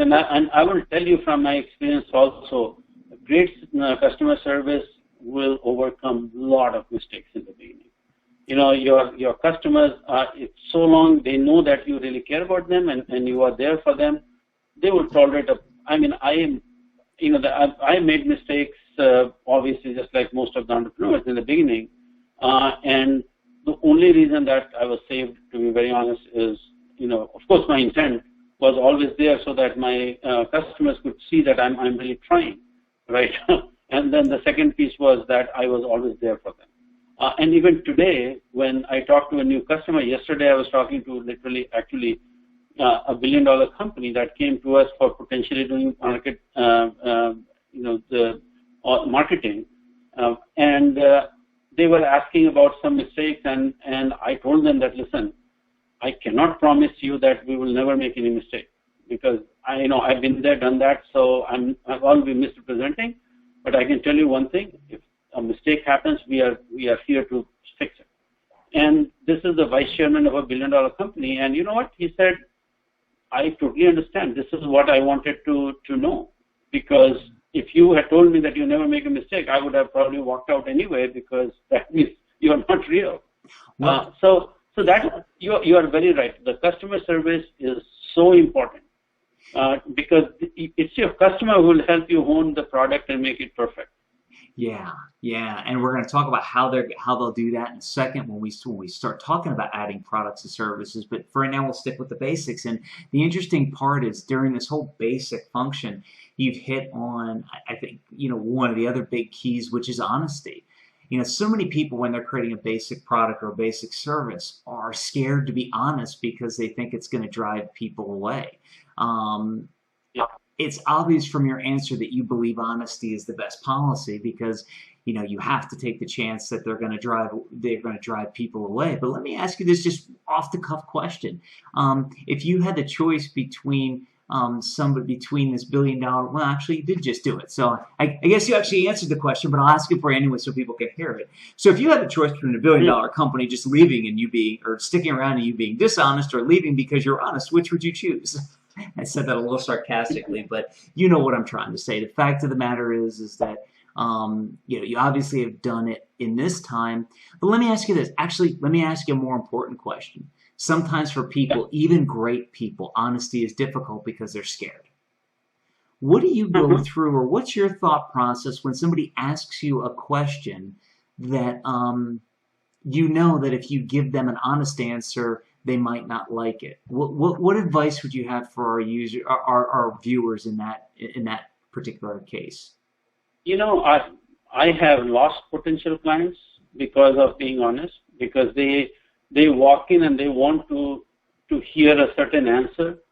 And I will tell you from my experience also, great customer service will overcome a lot of mistakes in the beginning. Your customers it's so long they know that you really care about them and you are there for them, they will tolerate I made mistakes, obviously, just like most of the entrepreneurs in the beginning. And the only reason that I was saved, to be very honest, is, of course, my intent was always there so that my customers could see that I'm really trying, right? And then the second piece was that I was always there for them. And even today, when I talk to a new customer, yesterday I was talking to a $1 billion company that came to us for potentially doing marketing, and they were asking about some mistakes, and I told them that, listen, I cannot promise you that we will never make any mistake, because I've been there, done that, so I won't be misrepresenting, but I can tell you one thing: if a mistake happens, we are here to fix it. And this is the vice chairman of a $1 billion company, and you know what he said? I totally understand. This is what I wanted to know, because if you had told me that you never make a mistake, I would have probably walked out anyway, because that means you are not real. So that you are very right. The customer service is so important because it's your customer who will help you hone the product and make it perfect. Yeah, and we're going to talk about how they'll do that in a second when we start talking about adding products and services. But for right now, we'll stick with the basics. And the interesting part is during this whole basic function, you've hit on, I think, one of the other big keys, which is honesty. So many people, when they're creating a basic product or a basic service, are scared to be honest because they think it's going to drive people away. It's obvious from your answer that you believe honesty is the best policy, because you have to take the chance that they're going to drive people away. But let me ask you this just off the cuff question: if you had the choice between between this $1 billion, well, actually, you did just do it. So I guess you actually answered the question, but I'll ask it for you anyway so people can hear it. So if you had the choice between a $1 billion company just leaving and you being, or sticking around and you being dishonest, or leaving because you're honest, which would you choose? I said that a little sarcastically, but you know what I'm trying to say. The fact of the matter is that You obviously have done it in this time. But let me ask you this. Actually, let me ask you a more important question. Sometimes for Yeah. people, even great people, honesty is difficult because they're scared. What do you go Uh-huh. through, or what's your thought process when somebody asks you a question that you know that if you give them an honest answer, they might not like it? What advice would you have for our viewers in that particular case? You know, I have lost potential clients because of being honest, because they walk in and they want to hear a certain answer,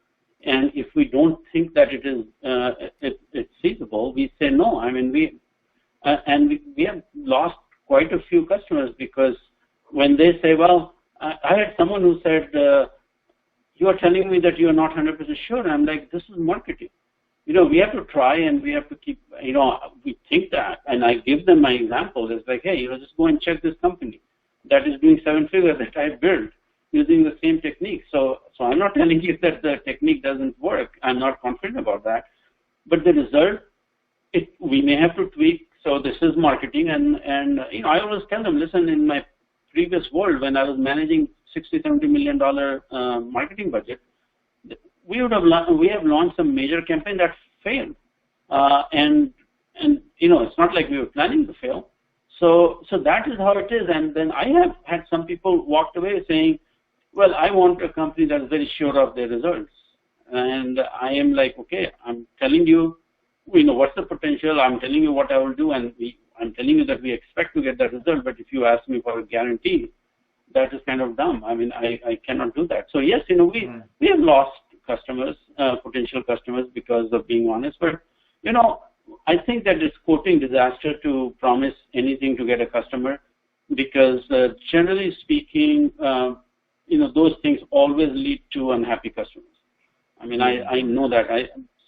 and if we don't think that it is it's feasible, we say no. I mean, we have lost quite a few customers because when they say, well, I had someone who said, you are telling me that you are not 100% sure. I'm like, this is marketing. We have to try and we have to keep, we think that, and I give them my example. It's like, hey, just go and check this company that is doing 7 figures that I built using the same technique. So I'm not telling you that the technique doesn't work. I'm not confident about that. But the result, we may have to tweak. So this is marketing, and I always tell them, listen, in my previous world when I was managing $60-70 million marketing budget, we have launched a major campaign that failed, and it's not like we were planning to fail. So that is how it is. And then I have had some people walked away saying, well, I want a company that is very sure of their results. And I am like, okay, I'm telling you, what's the potential. I'm telling you what I will do, and I'm telling you that we expect to get that result. But if you ask me for a guarantee, that is kind of dumb. I mean, I cannot do that. So yes, we have lost customers, potential customers, because of being honest. But I think that it's quoting disaster to promise anything to get a customer, because generally speaking, those things always lead to unhappy customers. I mean, I know that.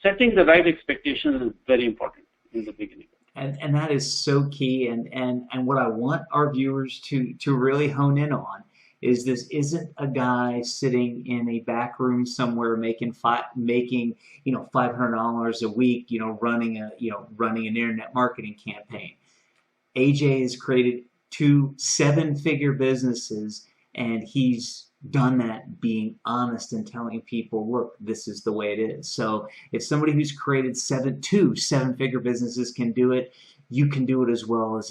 Setting the right expectations is very important in the beginning. And that is so key. And what I want our viewers to really hone in on is this isn't a guy sitting in a back room somewhere making $500 a week, running an internet marketing campaign. AJ has created 2 7-figure businesses, and he's done that being honest and telling people, look, this is the way it is. So if somebody who's created 2 7-figure businesses can do it, you can do it as well as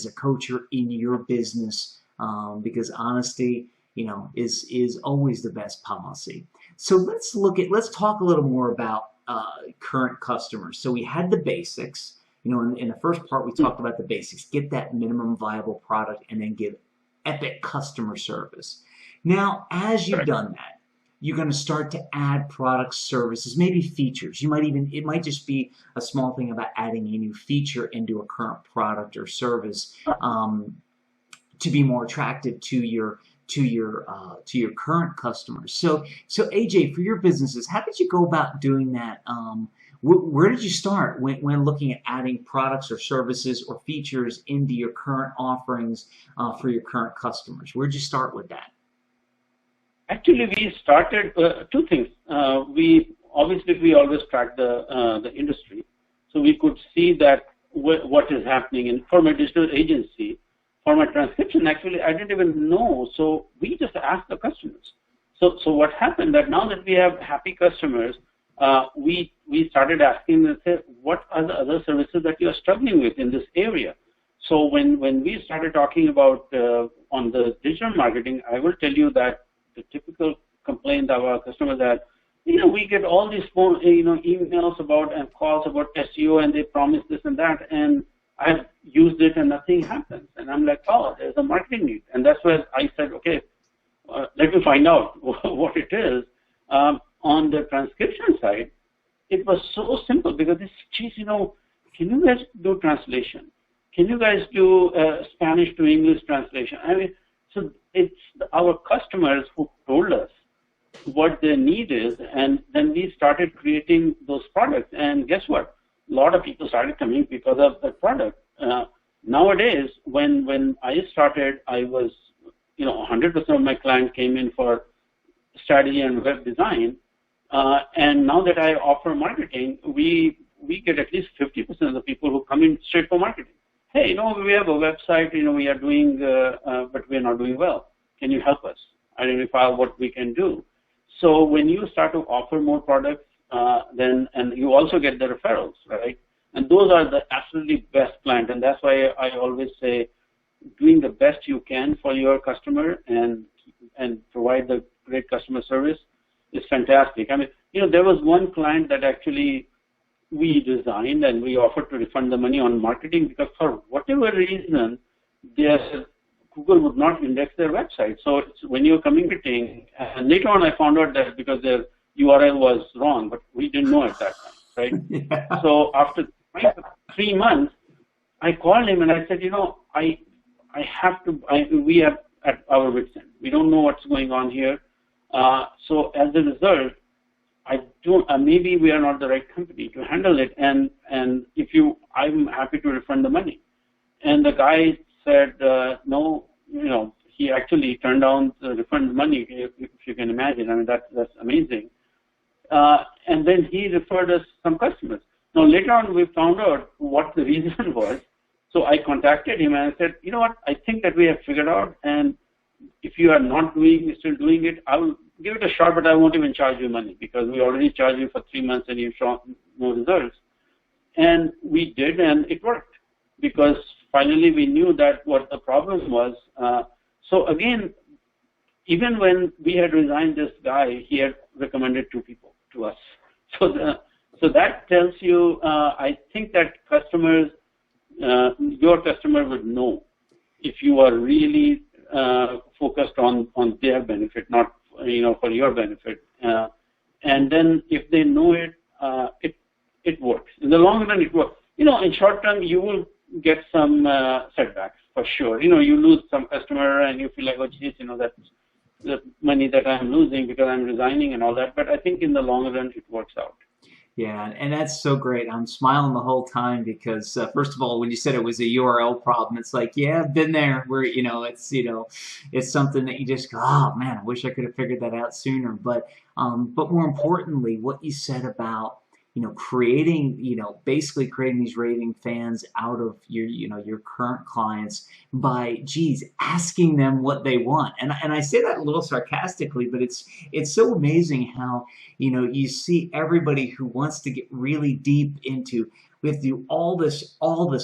a coach or in your business, because honesty, is always the best policy. So let's talk a little more about current customers. So we had the basics. In the first part, we talked about the basics. Get that minimum viable product and then give epic customer service. Now, as you've done that, you're going to start to add products, services, maybe features. It might just be a small thing about adding a new feature into a current product or service to be more attractive to your current customers. So AJ, for your businesses, how did you go about doing that? Where did you start when looking at adding products or services or features into your current offerings for your current customers? Where did you start with that? Actually, we started 2 things. We always track the industry, so we could see that what is happening. And for my digital agency, for my transcription, actually, I didn't even know. So we just asked the customers. So what happened that now that we have happy customers, we started asking them, say, what are the other services that you are struggling with in this area? So when we started talking about on the digital marketing, I will tell you that the typical complaint of our customers that, we get all these emails about and calls about SEO, and they promise this and that, and I've used it and nothing happens. And I'm like, oh, there's a marketing need. And that's where I said, okay, let me find out what it is. On the transcription side, it was so simple because this, geez, can you guys do translation? Can you guys do Spanish to English translation? I mean, so it's our customers who told us what their need is, and then we started creating those products. And guess what? A lot of people started coming because of the product. Nowadays, when I started, I was, 100% of my clients came in for strategy and web design. And now that I offer marketing, we we get at least 50% of the people who come in straight for marketing. Hey, we have a website, we are doing, but we are not doing well. Can you help us identify what we can do? So when you start to offer more products, and you also get the referrals, right? And those are the absolutely best client. And that's why I always say doing the best you can for your customer and provide the great customer service is fantastic. I mean, there was one client that actually we designed and we offered to refund the money on marketing because for whatever reason, Google would not index their website. So when you're communicating, and later on I found out that because their URL was wrong, but we didn't know at that time, right? Yeah. So after 3 months, I called him and I said, we are at our wit's end. We don't know what's going on here. So as a result, maybe we are not the right company to handle it. And I'm happy to refund the money. And the guy said, no, he actually turned down the refund money, if you can imagine. I mean, that's amazing. And then he referred us some customers. Now, later on, we found out what the reason was. So I contacted him and I said, you know what, I think that we have figured out, and if you are not still doing it, I will give it a shot, but I won't even charge you money because we already charged you for 3 months and you've shown no results. And we did, and it worked because finally we knew that what the problem was. So again, even when we had resigned this guy, he had recommended 2 people to us. So that tells you, I think that customers, your customer would know if you are really focused on their benefit, not for your benefit. And then if they know it, it works. In the long run, it works. In short term, you will get some setbacks for sure. You lose some customer and you feel like, oh, geez, that's the money that I'm losing because I'm resigning and all that. But I think in the long run, it works out. Yeah, and that's so great. I'm smiling the whole time because, first of all, when you said it was a URL problem, it's like, yeah, I've been there where, it's something that you just go, oh, man, I wish I could have figured that out sooner. But more importantly, what you said about, basically creating these raving fans out of your current clients by, asking them what they want. And I say that a little sarcastically, but it's so amazing how, you see everybody who wants to get really deep into, we have to do all this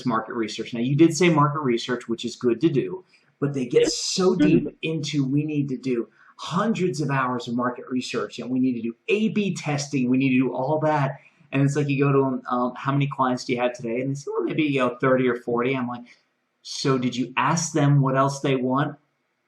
market research. Now, you did say market research, which is good to do, but they get so deep into, we need to do hundreds of hours of market research, and we need to do A/B testing. We need to do all that. And it's like you go to them, how many clients do you have today? And they say, well, maybe 30 or 40. I'm like, so did you ask them what else they want?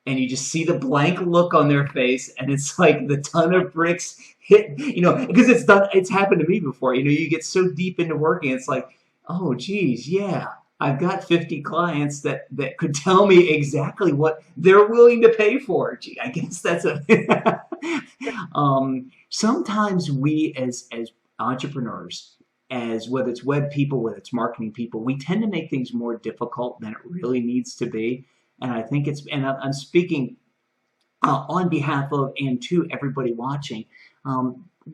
And you just see the blank look on their face, and it's like the ton of bricks hit, because it's happened to me before. You get so deep into working, it's like, oh, geez, yeah, I've got 50 clients that could tell me exactly what they're willing to pay for. Gee, I guess that's sometimes we as entrepreneurs, as whether it's web people, whether it's marketing people, we tend to make things more difficult than it really needs to be. And I think and I'm speaking on behalf of and to everybody watching,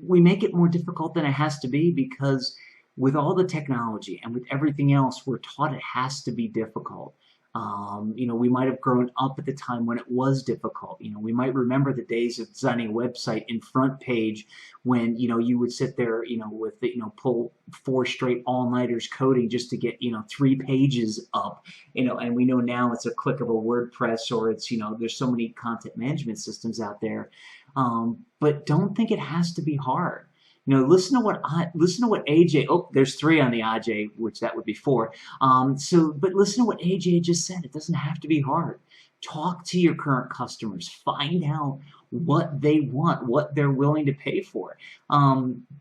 we make it more difficult than it has to be because with all the technology and with everything else, we're taught it has to be difficult. We might have grown up at the time when it was difficult. We might remember the days of designing a website in front page when, you would sit there, with, pull 4 straight all-nighters coding just to get, 3 pages up, and we know now it's a click of a WordPress or it's, there's so many content management systems out there. But don't think it has to be hard. Listen to what AJ. Oh, there's 3 on the Ajay, which that would be 4. But listen to what AJ just said. It doesn't have to be hard. Talk to your current customers. Find out what they want, what they're willing to pay for.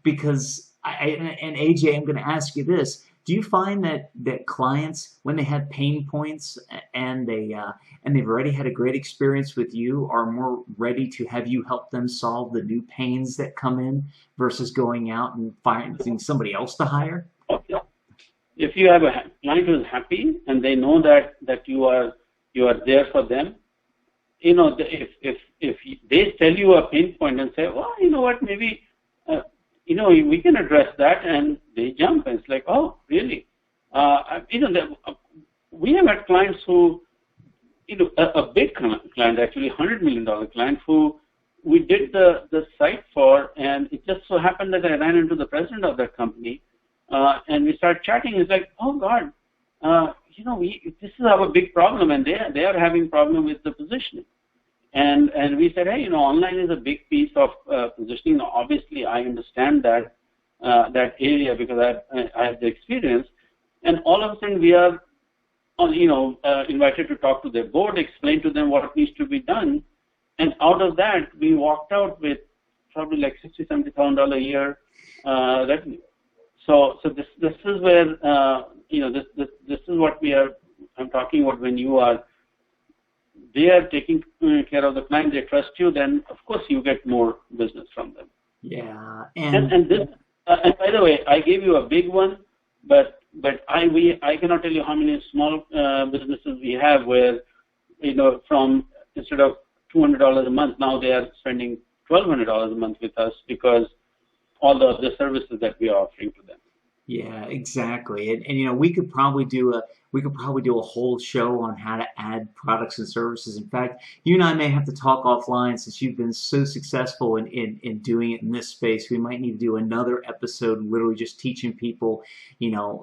Because and AJ, I'm going to ask you this: do you find that clients, when they have pain points and they've already had a great experience with you, are more ready to have you help them solve the new pains that come in versus going out and finding somebody else to hire? If you have a client who is happy and they know that you are there for them, if they tell you a pain point and say, well, you know what, maybe we can address that, and they jump, and it's like, oh, really? We have had clients who, a big client, actually $100 million client, who we did the site for, and it just so happened that I ran into the president of that company, and we started chatting. It's like, oh God, this is our big problem, and they are having problem with the positioning. And we said, hey, online is a big piece of positioning. Now, obviously, I understand that area because I have the experience. And all of a sudden, we are, invited to talk to their board, explain to them what needs to be done. And out of that, we walked out with probably like $60,000, $70,000 a year revenue. So this is where this is what I'm talking about when you are. They are taking care of the client. They trust you. Then of course you get more business from them. Yeah, and by the way, I gave you a big one, but I cannot tell you how many small businesses we have where from instead of $200 a month, now they are spending $1,200 a month with us because all the other services that we are offering to them. Yeah, exactly. And we could probably do a whole show on how to add products and services. In fact, you and I may have to talk offline since you've been so successful in doing it in this space. We might need to do another episode literally just teaching people,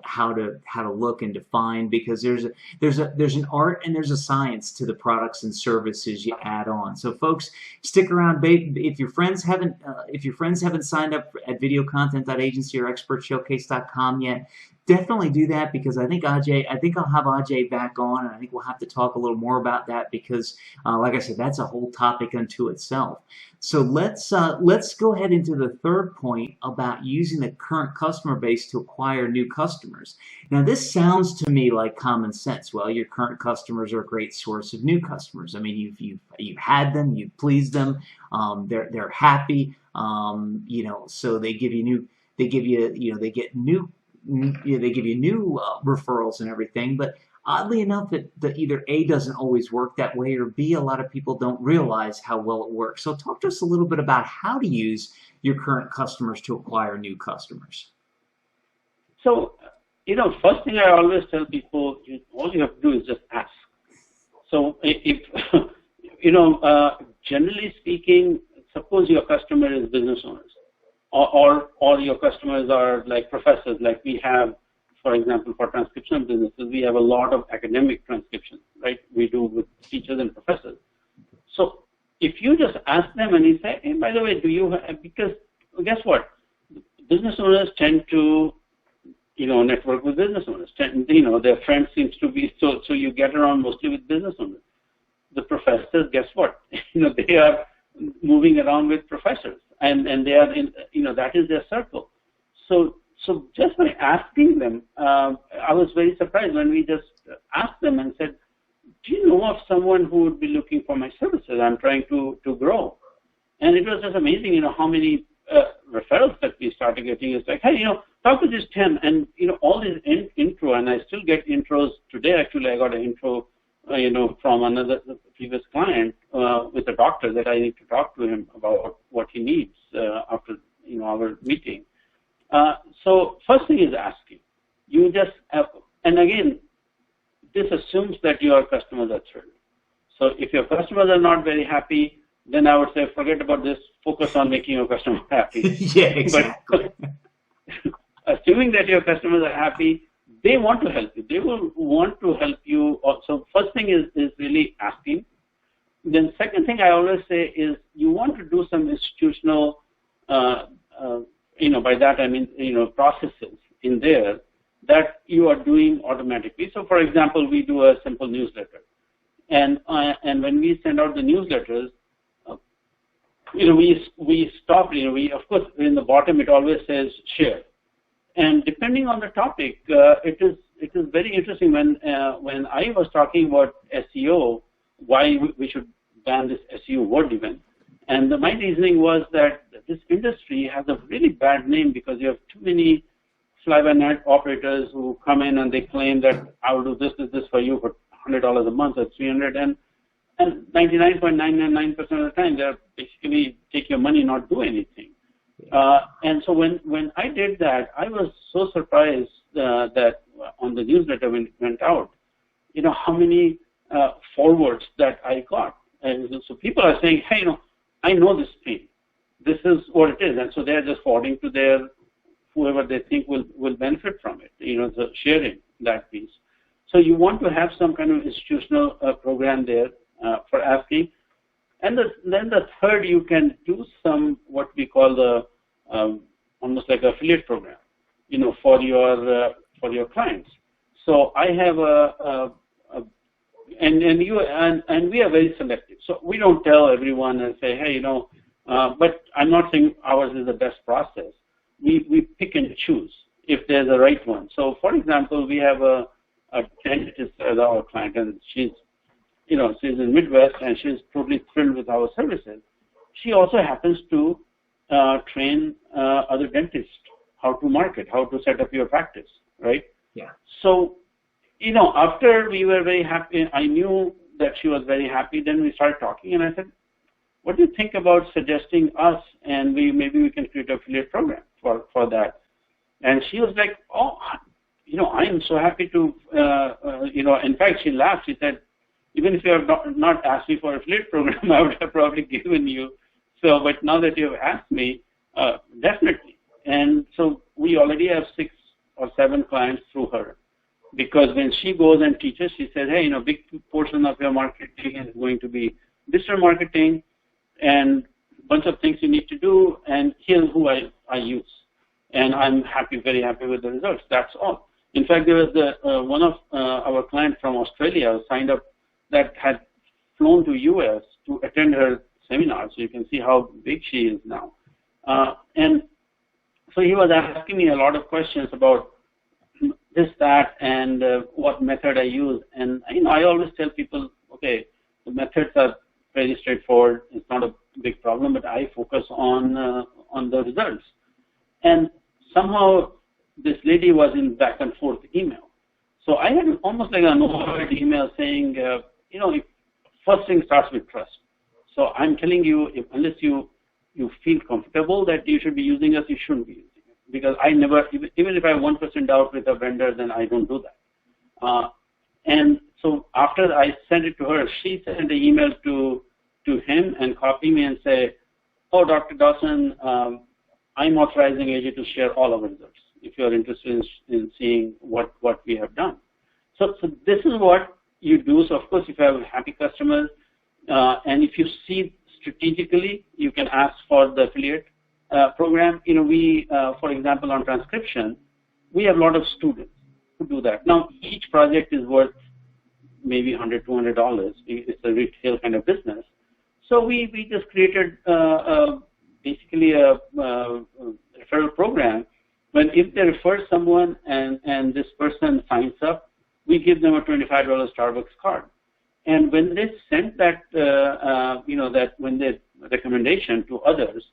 how to look and define, because there's an art and there's a science to the products and services you add on. So folks, stick around. If your friends haven't signed up at VideoContent.Agency or ExpertShowcase.com yet, definitely do that, because I think I'll have Ajay back on, and I think we'll have to talk a little more about that because, like I said, that's a whole topic unto itself. So let's go ahead into the third point about using the current customer base to acquire new customers. Now, this sounds to me like common sense. Well, your current customers are a great source of new customers. I mean, you've had them, you've pleased them, they're happy, so they give you new referrals and everything. But oddly enough, that either A, doesn't always work that way, or B, a lot of people don't realize how well it works. So talk to us a little bit about how to use your current customers to acquire new customers. So, first thing I always tell people, all you have to do is just ask. So if, generally speaking, suppose your customer is business owners, or your customers are like professors, like we have, for example, for transcription businesses, we have a lot of academic transcription, right? We do with teachers and professors. So if you just ask them and you say, hey, by the way, because guess what? Business owners tend to, network with business owners. Their friends seems to be, so you get around mostly with business owners. The professors, guess what? They are moving around with professors. And they are in, that is their circle. So just by asking them, I was very surprised when we just asked them and said, do you know of someone who would be looking for my services? I'm trying to grow. And it was just amazing, how many referrals that we started getting. It's like, hey, talk to this 10, and, all this intro, and I still get intros today. Actually, I got an intro, from another previous client with a doctor that I need to talk to him about what he needs after our meeting. So first thing is asking. You just and again, this assumes that your customers are thrilled. So if your customers are not very happy, then I would say forget about this. Focus on making your customer happy. Yeah, exactly. But assuming that your customers are happy, they want to help you. They will want to help you. So first thing is really asking. Then second thing I always say is you want to do some institutional, by that I mean, processes in there that you are doing automatically. So for example, we do a simple newsletter. And when we send out the newsletters, we stop, of course, in the bottom it always says share. And depending on the topic, it is very interesting when I was talking about SEO, why we should ban this SEO word even. And my reasoning was that this industry has a really bad name because you have too many fly-by-night operators who come in and they claim that I will do this for you for $100 a month or $300, and 99.999% of the time they're basically take your money, not do anything. And so when I did that, I was so surprised that on the newsletter when it went out, how many forwards that I got. And so people are saying, hey, I know this pain. This is what it is. And so they're just forwarding to whoever they think will benefit from it, the sharing that piece. So you want to have some kind of institutional program there for asking. And then the third, you can do what we call the almost like affiliate program, for your clients. So I have and we are very selective. So we don't tell everyone and say, hey, but I'm not saying ours is the best process. We pick and choose if there's a right one. So for example, we have a dentist as our client, and she's in Midwest, and she's totally thrilled with our services. She also happens to train other dentists how to market, how to set up your practice, right? Yeah. So, after we were very happy, I knew that she was very happy. Then we started talking, and I said, what do you think about suggesting us, and maybe we can create an affiliate program for that? And she was like, oh, I am so happy to, in fact, she laughed. She said, even if you have not asked me for an affiliate program, I would have probably given you. So, but now that you have asked me, definitely. And so we already have 6 or 7 clients through her. Because when she goes and teaches, she says, hey, big portion of your marketing is going to be digital marketing and a bunch of things you need to do, and here's who I use. And I'm very happy with the results. That's all. In fact, there was one of our clients from Australia signed up that had flown to US to attend her seminar, so you can see how big she is now. And so he was asking me a lot of questions about this, that, and what method I use. And I always tell people, okay, the methods are very straightforward. It's not a big problem, but I focus on the results. And somehow this lady was in back and forth email. So I had almost like an overheard email saying, first thing starts with trust. So I'm telling you, unless you feel comfortable that you should be using us, you shouldn't be using it. Because I never, even if I have 1% doubt with a vendor, then I don't do that. And so after I sent it to her, she sent the email to him and copied me and say, oh, Dr. Dawson, I'm authorizing AJ to share all our results if you're interested in seeing what we have done. So this is what you do. So of course, if you have happy customers, and if you see strategically, you can ask for the affiliate program. We, for example, on transcription, we have a lot of students who do that. Now, each project is worth maybe $100, $200. It's a retail kind of business. So we just created basically a referral program. When if they refer someone and this person signs up, we give them a $25 Starbucks card. And when they send that, when they recommendation to others,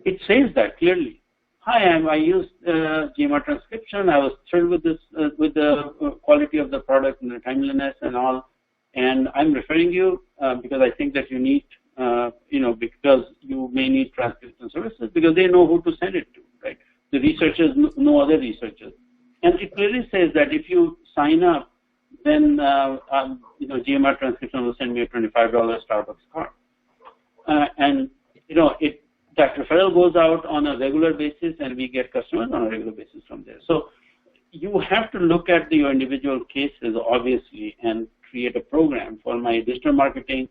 it says that clearly. Hi, I used GMR transcription. I was thrilled with this, with the quality of the product and the timeliness and all. And I'm referring you because I think that you need, because you may need transcription services because they know who to send it to, right? The researchers know other researchers. And it clearly says that if you sign up, then GMR transcription will send me a $25 Starbucks card. That referral goes out on a regular basis, and we get customers on a regular basis from there. So you have to look at your individual cases, obviously, and create a program. For my digital marketing,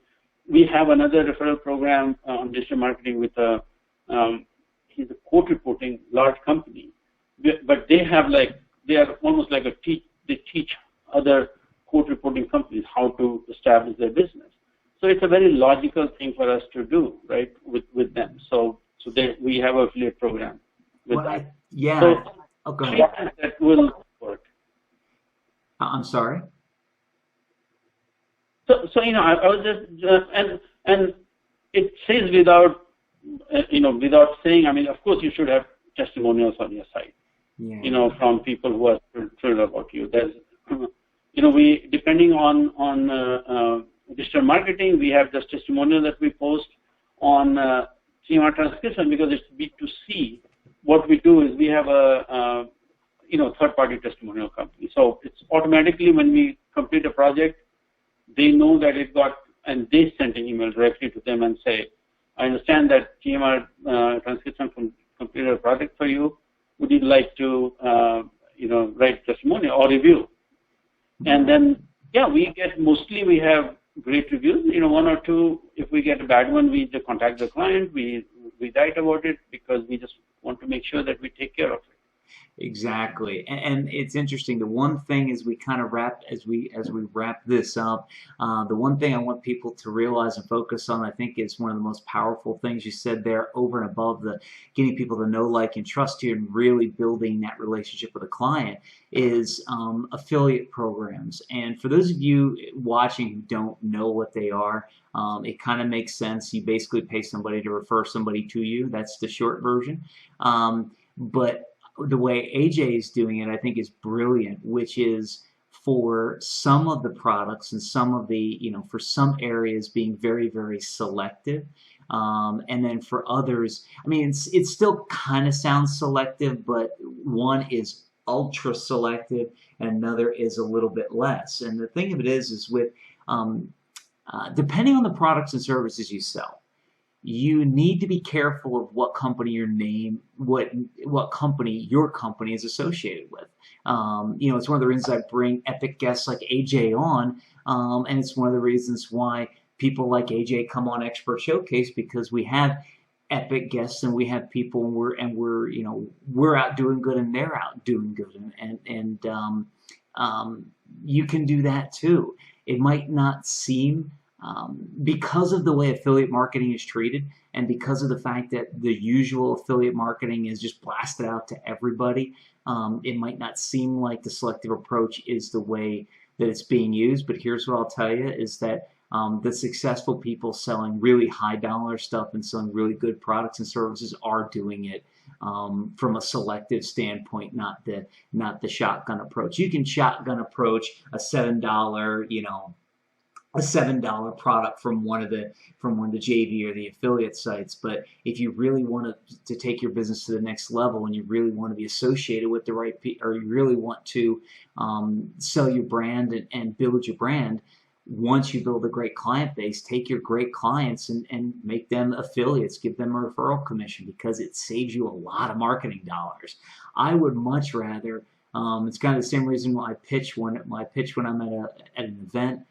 we have another referral program on digital marketing with he's a quote reporting large company, but they are almost like they teach other quote reporting companies how to establish their business. So it's a very logical thing for us to do, right, with them. So we have an affiliate program with that. Yeah. So go ahead. That will work. I'm sorry. So I was just and it says without saying. I mean, of course, you should have testimonials on your site. Yeah. From people who are thrilled about you. There's, we depending on digital marketing, we have this testimonial that we post on CMR transcription because it's B2C. What we do is we have a third-party testimonial company. So it's automatically when we complete a project, they know that it got, and they send an email directly to them and say, I understand that CMR transcription completed a project for you. Would you like to, write testimonial or review? And then, mostly we have great reviews. One or two, if we get a bad one, we just contact the client. We write about it because we just want to make sure that we take care of it. Exactly, and it's interesting. The one thing as we kind of wrap this up, the one thing I want people to realize and focus on, I think, is one of the most powerful things you said there, over and above the getting people to know, like, and trust you, and really building that relationship with a client, is affiliate programs. And for those of you watching who don't know what they are, it kind of makes sense. You basically pay somebody to refer somebody to you. That's the short version, but the way AJ is doing it, I think, is brilliant, which is for some of the products and some of the, for some areas being very, very selective. And then for others, I mean, it still kind of sounds selective, but one is ultra selective and another is a little bit less. And the thing of it is with, depending on the products and services you sell, you need to be careful of what company what company your company is associated with. It's one of the reasons I bring epic guests like AJ on, and it's one of the reasons why people like AJ come on Expert Showcase, because we have epic guests and we have people, and we're out doing good and they're out doing good, and you can do that too. It might not seem, because of the way affiliate marketing is treated, and because of the fact that the usual affiliate marketing is just blasted out to everybody, it might not seem like the selective approach is the way that it's being used. But here's what I'll tell you is that the successful people selling really high dollar stuff and selling really good products and services are doing it from a selective standpoint, not the shotgun approach. You can shotgun approach a $7, a $7 product from one of the JV or the affiliate sites. But if you really want to take your business to the next level, and you really want to be associated with the right people, or you really want to sell your brand and build your brand, once you build a great client base, take your great clients and make them affiliates, give them a referral commission, because it saves you a lot of marketing dollars. I would much rather, it's kind of the same reason why I pitch when I'm at an event.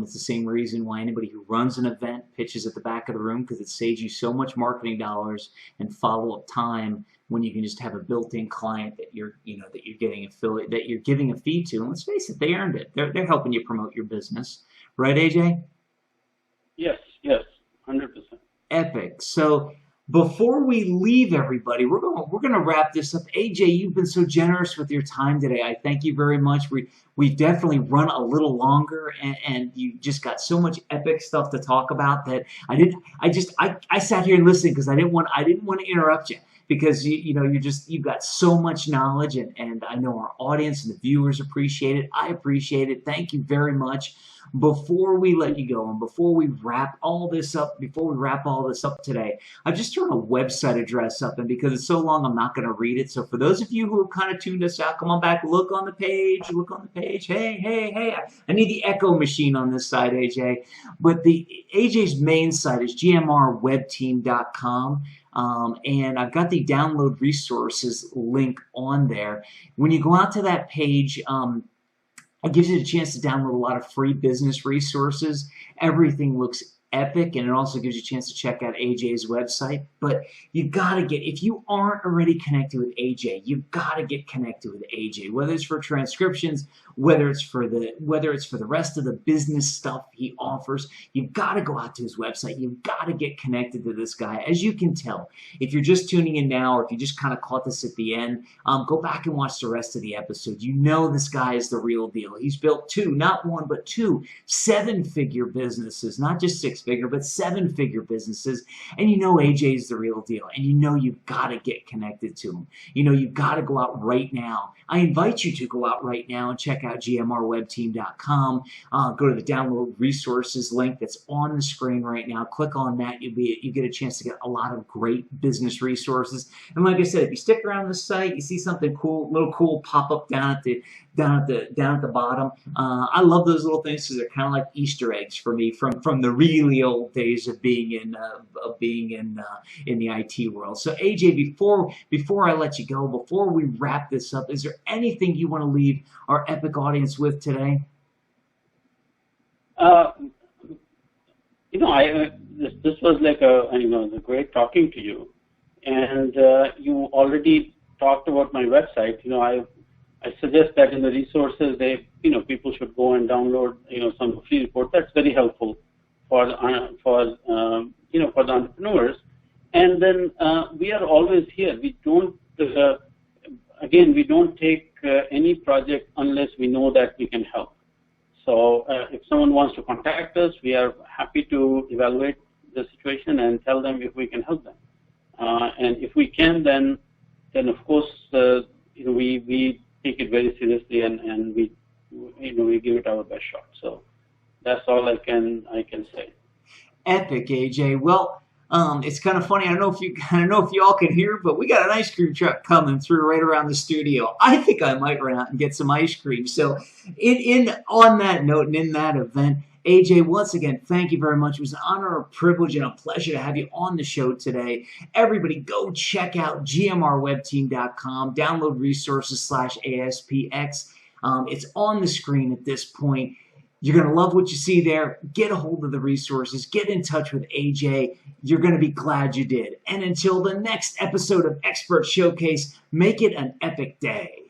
It's the same reason why anybody who runs an event pitches at the back of the room, because it saves you so much marketing dollars and follow-up time when you can just have a built-in client that you're getting affiliate, that you're giving a fee to. And let's face it, they earned it. They're helping you promote your business, right, AJ? Yes, 100%. Epic. So before we leave, everybody, we're gonna wrap this up. AJ, you've been so generous with your time today. I thank you very much. We've definitely run a little longer, and you just got so much epic stuff to talk about that I sat here and listened because I didn't want to interrupt you, because you've got so much knowledge, and I know our audience and the viewers appreciate it. I appreciate it. Thank you very much. Before we let you go, and before we wrap all this up today, I've just thrown a website address up, and because it's so long, I'm not going to read it. So for those of you who have kind of tuned us out, come on back, look on the page. Hey, I need the echo machine on this side, AJ. But AJ's main site is gmrwebteam.com. And I've got the download resources link on there. When you go out to that page, it gives you a chance to download a lot of free business resources. Everything looks epic, and it also gives you a chance to check out AJ's website. But you gotta if you aren't already connected with AJ, you gotta get connected with AJ. Whether it's for transcriptions, whether it's for the rest of the business stuff he offers, you've got to go out to his website. You've got to get connected to this guy. As you can tell, if you're just tuning in now, or if you just kind of caught this at the end, go back and watch the rest of the episode. You know this guy is the real deal. He's built not one, but two 7-figure businesses, not just 6 six-figure, but seven-figure businesses. And you know AJ is the real deal. And you know you've got to get connected to him. You know you've got to go out right now. I invite you to go out right now and check out gmrwebteam.com. Go to the download resources link that's on the screen right now. Click on that. You get a chance to get a lot of great business resources. And like I said, if you stick around the site, you see something cool, little cool pop up down at the bottom. I love those little things because they're kind of like Easter eggs for me from the really old days of being in the IT world. So AJ, before I let you go, before we wrap this up, is there anything you want to leave our epic audience with today? This was like great talking to you, and you already talked about my website. I suggest that in the resources, people should go and download some free report. That's very helpful for the entrepreneurs. And then we are always here. We don't we don't take any project unless we know that we can help. So if someone wants to contact us, we are happy to evaluate the situation and tell them if we can help them. And if we can, then of course we take it very seriously and we give it our best shot. So that's all I can say. Epic, AJ. Well, it's kind of funny. I don't know if you all can hear, but we got an ice cream truck coming through right around the studio. I think I might run out and get some ice cream. So, on that note and in that event, AJ, once again, thank you very much. It was an honor, a privilege, and a pleasure to have you on the show today. Everybody, go check out gmrwebteam.com. Download resources /ASPX. It's on the screen at this point. You're going to love what you see there. Get a hold of the resources. Get in touch with AJ. You're going to be glad you did. And until the next episode of Expert Showcase, make it an epic day.